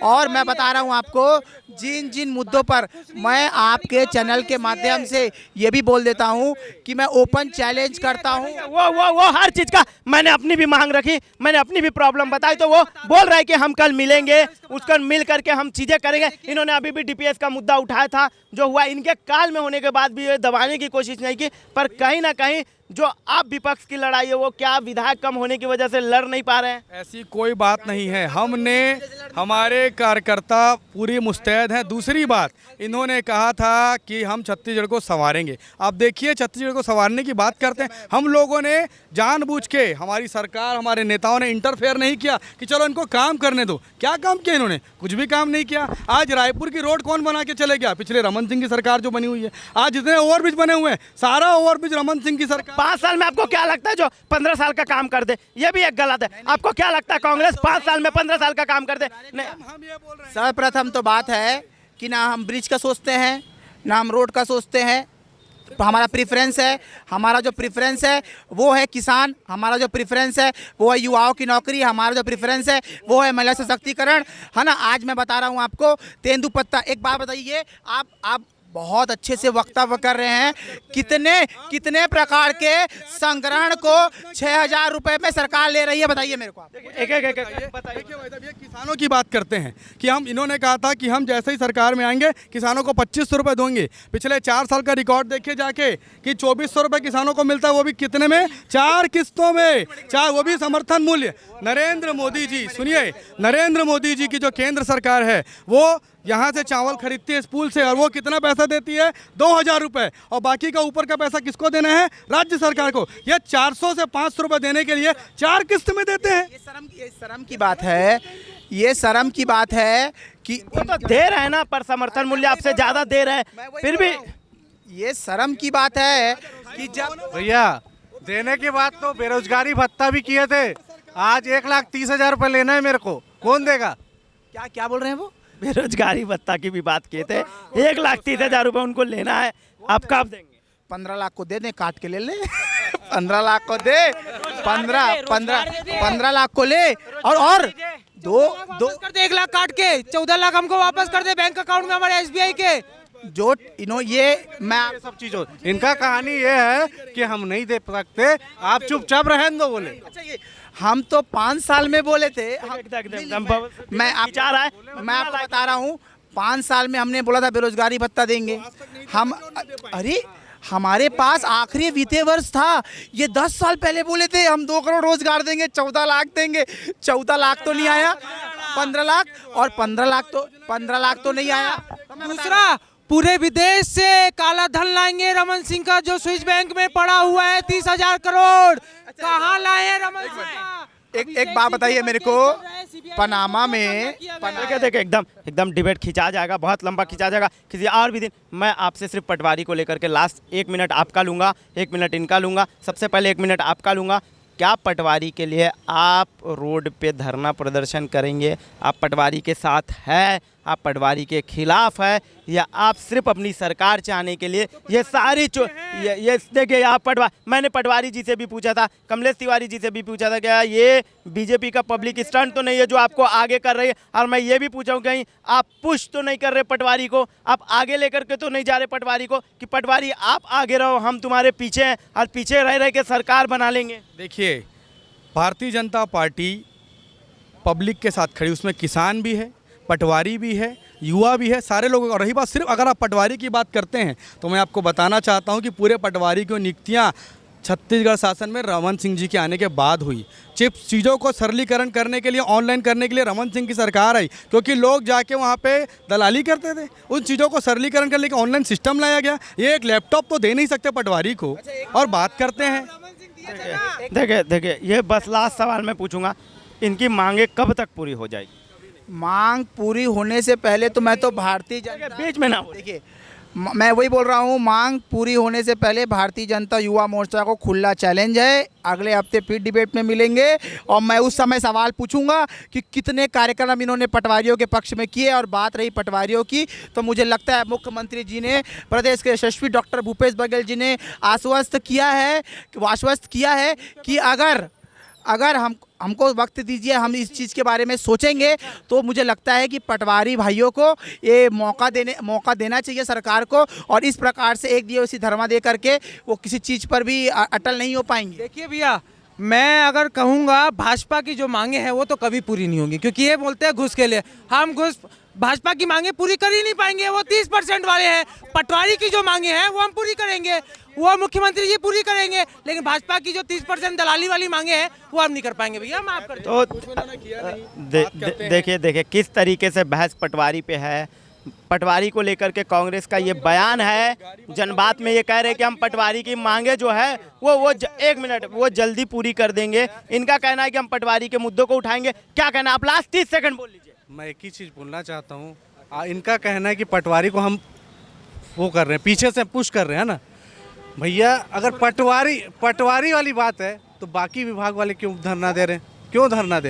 और मैं बता रहा हूँ आपको, जिन जिन मुद्दों पर मैं आपके चैनल के माध्यम से ये भी बोल देता हूँ कि मैं ओपन चैलेंज करता हूँ। वो हर चीज का मैंने अपनी भी मांग रखी, मैंने अपनी भी प्रॉब्लम बताई, तो वो बोल रहा है कि हम कल मिलेंगे, उसको मिल करके हम चीजें करेंगे। इन्होंने अभी भी डीपीएस का मुद्दा उठाया था, जो हुआ इनके काल में होने के बाद भी ये दबाने की कोशिश नहीं की। पर कहीं ना कहीं जो आप विपक्ष की लड़ाई है, वो क्या विधायक कम होने की वजह से लड़ नहीं पा रहे हैं? ऐसी कोई बात नहीं है। हमने, हमारे कार्यकर्ता पूरी मुस्तैद हैं। दूसरी बात, इन्होंने कहा था कि हम छत्तीसगढ़ को संवारेंगे। आप देखिए, छत्तीसगढ़ को संवारने की बात करते हैं, हम लोगों ने जानबूझ के, हमारी सरकार, हमारे नेताओं ने इंटरफेयर नहीं किया कि चलो इनको काम करने दो। क्या काम किया इन्होंने? कुछ भी काम नहीं किया। आज रायपुर की रोड कौन बना के चले गया? पिछले रमन सिंह की सरकार जो बनी हुई है। आज जितने ओवरब्रिज बने हुए हैं, सारा ओवरब्रिज रमन सिंह की सरकार। 5 साल में आपको क्या लगता है जो 15 साल का काम कर दे? ये भी एक गलत है। आपको क्या लगता है कांग्रेस 5 साल में 15 साल का काम कर दे? नहीं, हम ये बोल रहे हैं, सर्वप्रथम तो बात है कि ना हम ब्रिज का सोचते हैं, ना हम रोड का सोचते हैं। हमारा प्रेफरेंस है, हमारा जो प्रेफरेंस है वो है किसान, हमारा जो प्रेफरेंस है वो है युवाओं की नौकरी, हमारा जो प्रेफरेंस है वो है महिला सशक्तिकरण, है ना। आज मैं बता रहा हूँ आपको, तेंदुपत्ता, एक बात बताइए, आप बहुत अच्छे से वक्तव्य कर रहे हैं, कितने प्रकार के संग्रहण को 6,000 रुपए में सरकार ले रही है, बताइए मेरे को आप। एक बताइए। देखिए भाई साहब, ये किसानों की बात करते हैं कि हम, इन्होंने कहा था कि हम जैसे ही सरकार में आएंगे किसानों को 2500 रुपये देंगे। पिछले 4 साल का रिकॉर्ड देखिए जाके कि 2400 रुपये किसानों को मिलता है, वो भी कितने में? 4 किस्तों में, 4, वो भी समर्थन मूल्य। नरेंद्र मोदी जी, सुनिए, नरेंद्र मोदी जी की जो केंद्र सरकार है वो यहाँ से चावल खरीदती है स्कूल से, और वो कितना पैसा देती है? 2000 रुपये, और बाकी का ऊपर का पैसा किसको देना है? राज्य सरकार को। ये 400 से 500 रुपये देने के लिए 4 किस्त में देते हैं। ये शर्म की बात है, ये शर्म की बात है कि वो तो दे रहे हैं ना, पर समर्थन मूल्य आपसे ज़्यादा दे रहे हैं, फिर भी ये शर्म की बात है कि जब भैया देने के बाद तो बेरोजगारी भत्ता भी किए थे, आज 1,30,000 रुपये लेना है मेरे को, कौन देगा? क्या क्या बोल रहे हैं वो? बेरोजगारी भत्ता की भी बात किए थे, 1,30,000 रुपये उनको लेना है, आप कब देंगे? 15 लाख को दे दें, काट के ले ले। 15 लाख को दे, 15 लाख को ले, और दो वापस कर दे 1 लाख काट के, 14 लाख हमको वापस कर दे बैंक अकाउंट में हमारे SBI के। जो ये मैं ये सब चीज़ों, इनका कहानी ये है कि हम नहीं दे सकते, आप चुपचाप रहने दो बोले। हम तो 5 साल में बोले थे। मैं विचार है, मैं आपको बता रहा हूँ, 5 साल में हमने बोला था बेरोजगारी भत्ता देंगे हम। अरे हमारे पास आखिरी वित्तीय वर्ष था, ये 10 साल पहले बोले थे हम 2 करोड़ रोजगार देंगे, 14 लाख देंगे। 14 लाख तो नहीं आया, 15 लाख, और 15 लाख तो नहीं आया। दूसरा, पूरे विदेश से काला धन लाएंगे रमन सिंह का, जो स्विस बैंक में पड़ा हुआ है 30,000 करोड़, कहाँ लाए हैं रमन सिंह? एक बात बताइए मेरे को, पनामा में देखिए एकदम डिबेट खिंचा जाएगा, बहुत लंबा खिंचा जाएगा किसी और भी दिन। मैं आपसे सिर्फ पटवारी को लेकर के लास्ट 1 मिनट आपका लूँगा, 1 मिनट इनका लूँगा। सबसे पहले 1 मिनट आपका लूँगा। क्या पटवारी के लिए आप रोड पे धरना प्रदर्शन करेंगे? आप पटवारी के साथ है, आप पटवारी के खिलाफ है, या आप सिर्फ अपनी सरकार चाहने के लिए ये सारी ये देखिए, आप मैंने पटवारी जी से भी पूछा था, कमलेश तिवारी जी से भी पूछा था, क्या ये बीजेपी का पब्लिक स्टंट तो नहीं है जो आपको आगे कर रही है? और मैं ये भी पूछा हूँ, कहीं आप पुश तो नहीं कर रहे पटवारी को, आप आगे लेकर के तो नहीं जा रहे पटवारी को, कि पटवारी आप आगे रहो, हम तुम्हारे पीछे हैं, और पीछे रह के सरकार बना लेंगे? देखिए, भारतीय जनता पार्टी पब्लिक के साथ खड़ी, उसमें किसान भी है, पटवारी भी है, युवा भी है, सारे लोगों और रही बात सिर्फ अगर आप पटवारी की बात करते हैं तो मैं आपको बताना चाहता हूं कि पूरे पटवारी की नियुक्तियां छत्तीसगढ़ शासन में रमन सिंह जी के आने के बाद हुई। चीज़ों को सरलीकरण करने के लिए, ऑनलाइन करने के लिए रमन सिंह की सरकार आई, क्योंकि लोग जाके वहाँ पे दलाली करते थे। उन चीज़ों को सरलीकरण करने के ऑनलाइन सिस्टम लाया गया। ये एक लैपटॉप तो दे नहीं सकते पटवारी को। और बात करते हैं, देखिए ये बस लास्ट सवाल मैं पूछूंगा, इनकी मांगे कब तक पूरी हो जाएगी? मांग पूरी होने से पहले तो मैं तो भारतीय जनता, बीच में ना देखिए मैं वही बोल रहा हूँ, मांग पूरी होने से पहले भारतीय जनता युवा मोर्चा को खुला चैलेंज है। अगले हफ्ते फिर डिबेट में मिलेंगे और मैं उस समय सवाल पूछूंगा कि कितने कार्यक्रम इन्होंने पटवारियों के पक्ष में किए। और बात रही पटवारियों की, तो मुझे लगता है मुख्यमंत्री जी ने, प्रदेश के यशस्वी डॉक्टर भूपेश बघेल जी ने आश्वस्त किया है कि अगर हमको वक्त दीजिए, हम इस चीज़ के बारे में सोचेंगे, तो मुझे लगता है कि पटवारी भाइयों को ये मौका देना चाहिए सरकार को। और इस प्रकार से एक दिवसीय धर्मा दे करके वो किसी चीज़ पर भी अटल नहीं हो पाएंगे। देखिए भैया, मैं अगर कहूँगा भाजपा की जो मांगे हैं वो तो कभी पूरी नहीं होंगी, क्योंकि ये बोलते हैं घुस के लिए। हम घुस भाजपा की मांगे पूरी कर ही नहीं पाएंगे, वो 30% वाले हैं। पटवारी की जो मांगे हैं वो हम पूरी करेंगे, वो मुख्यमंत्री जी पूरी करेंगे, लेकिन भाजपा की जो 30% दलाली वाली मांगे हैं वो हम नहीं कर पाएंगे। भैया माफ कर तो देखिए किस तरीके से बहस पटवारी पे है। पटवारी को लेकर के कांग्रेस का ये बयान है, जनबात में ये कह रहे हैं कि हम पटवारी की मांगे जो है वो 1 मिनट वो जल्दी पूरी कर देंगे। इनका कहना है कि हम पटवारी के मुद्दों को उठाएंगे। क्या कहना है? आप लास्ट 30 सेकंड बोल लीजिए। मैं एक ही चीज़ बोलना चाहता हूँ, इनका कहना है कि पटवारी को हम वो कर रहे हैं, पीछे से पुश कर रहे हैं ना। भैया अगर पटवारी वाली बात है तो बाकी विभाग वाले क्यों धरना दे रहे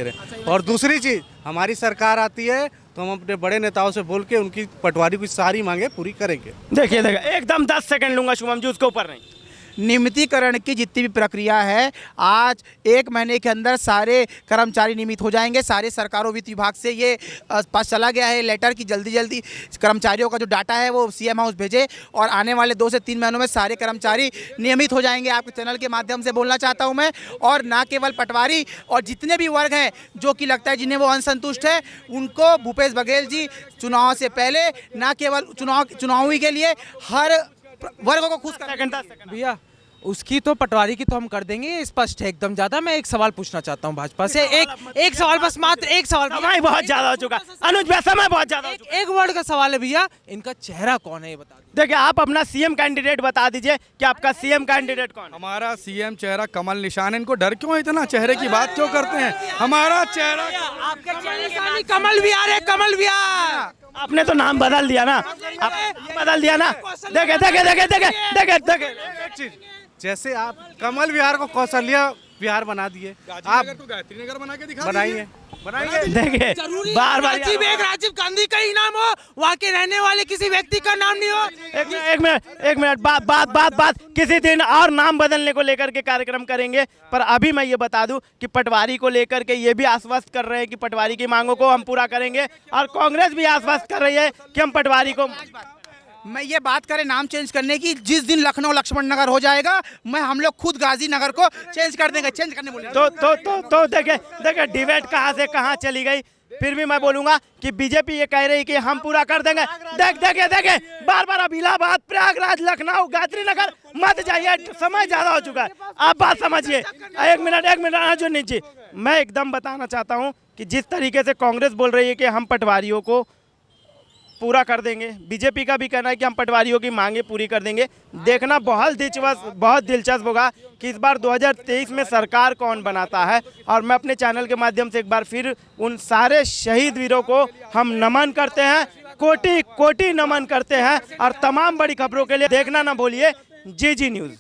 हैं? और दूसरी चीज़, हमारी सरकार आती है तो हम अपने बड़े नेताओं से बोल के उनकी पटवारी की सारी मांगे पूरी करेंगे। देखिए एकदम 10 सेकंड लूंगा शुभम जी, उसके ऊपर नहीं। नियमितीकरण की जितनी भी प्रक्रिया है, आज 1 महीने के अंदर सारे कर्मचारी नियमित हो जाएंगे। सारे सरकारों वित्त विभाग से ये पास चला गया है लेटर कि जल्दी कर्मचारियों का जो डाटा है वो सीएम हाउस भेजे, और आने वाले 2 से 3 महीनों में सारे कर्मचारी नियमित हो जाएंगे। आपके चैनल के माध्यम से बोलना चाहता हूँ मैं। और ना केवल पटवारी और जितने भी वर्ग हैं जो कि लगता है जिन्हें वो असंतुष्ट है, उनको भूपेश बघेल जी चुनाव से पहले, ना केवल चुनावी के लिए, हर वर्ग को खुश कर। भैया उसकी तो पटवारी की तो हम कर देंगे, ये स्पष्ट है एकदम। ज्यादा मैं एक सवाल पूछना चाहता हूँ भाजपा से, एक सवाल बस, मात्र एक सवाल। समय बहुत ज्यादा हो चुका अनुज भैया, समय बहुत ज्यादा हो चुका। एक वर्ड का सवाल है भैया, इनका चेहरा कौन है ये बता दीजिए। देखिए आप अपना सीएम कैंडिडेट बता दीजिए कि आपका सीएम कैंडिडेट कौन है? हमारा सीएम चेहरा कमल निशान है। इनको डर क्यों है इतना? चेहरे की बात क्यों करते हैं? हमारा चेहरा आपके चेहरे का नहीं, कमल विहार है, कमल विहार। आपने तो नाम बदल दिया ना, आप बदल दिया ना। देखे देखे देखे देखे देखे देखे एक चीज, जैसे आप कमल विहार को कौशल्या विहार बना दिए, आप गायत्री नगर बना के दिखा बनाइए बनाइए। देखे बार बार राजीव गांधी का ही नाम हो, वहाँ के रहने वाले किसी व्यक्ति का नाम नहीं हो। एक मिनट बात किसी दिन और नाम बदलने को लेकर के कार्यक्रम करेंगे। पर अभी मैं ये बता दूं कि पटवारी को लेकर के ये भी आश्वस्त कर रहे हैं कि पटवारी की मांगों को हम पूरा करेंगे, और कांग्रेस भी आश्वस्त कर रही है कि हम पटवारी को। मैं ये बात करें नाम चेंज करने की, जिस दिन लखनऊ लक्ष्मण नगर हो जाएगा, मैं हम लोग खुद गाजी नगर को चेंज कर देंगे। चेंज करने बोले तो देखे डिबेट कहाँ से कहाँ चली गई। फिर भी मैं बोलूंगा कि बीजेपी ये कह रही कि हम पूरा कर देंगे। देखे बार अब इलाहाबाद, प्रयागराज, लखनऊ, गायत्री नगर मत जाइए, समय ज्यादा हो चुका है। आप बात समझिए। एक मिनट अर्जुन जी, मैं एकदम बताना चाहता हूँ कि जिस तरीके से कांग्रेस बोल रही है कि हम पटवारियों को पूरा कर देंगे, बीजेपी का भी कहना है कि हम पटवारियों की मांगे पूरी कर देंगे। देखना बहुत दिलचस्प होगा कि इस बार 2023 में सरकार कौन बनाता है। और मैं अपने चैनल के माध्यम से एक बार फिर उन सारे शहीद वीरों को हम नमन करते हैं, कोटि कोटि नमन करते हैं। और तमाम बड़ी खबरों के लिए देखना ना भूलिए GG न्यूज़।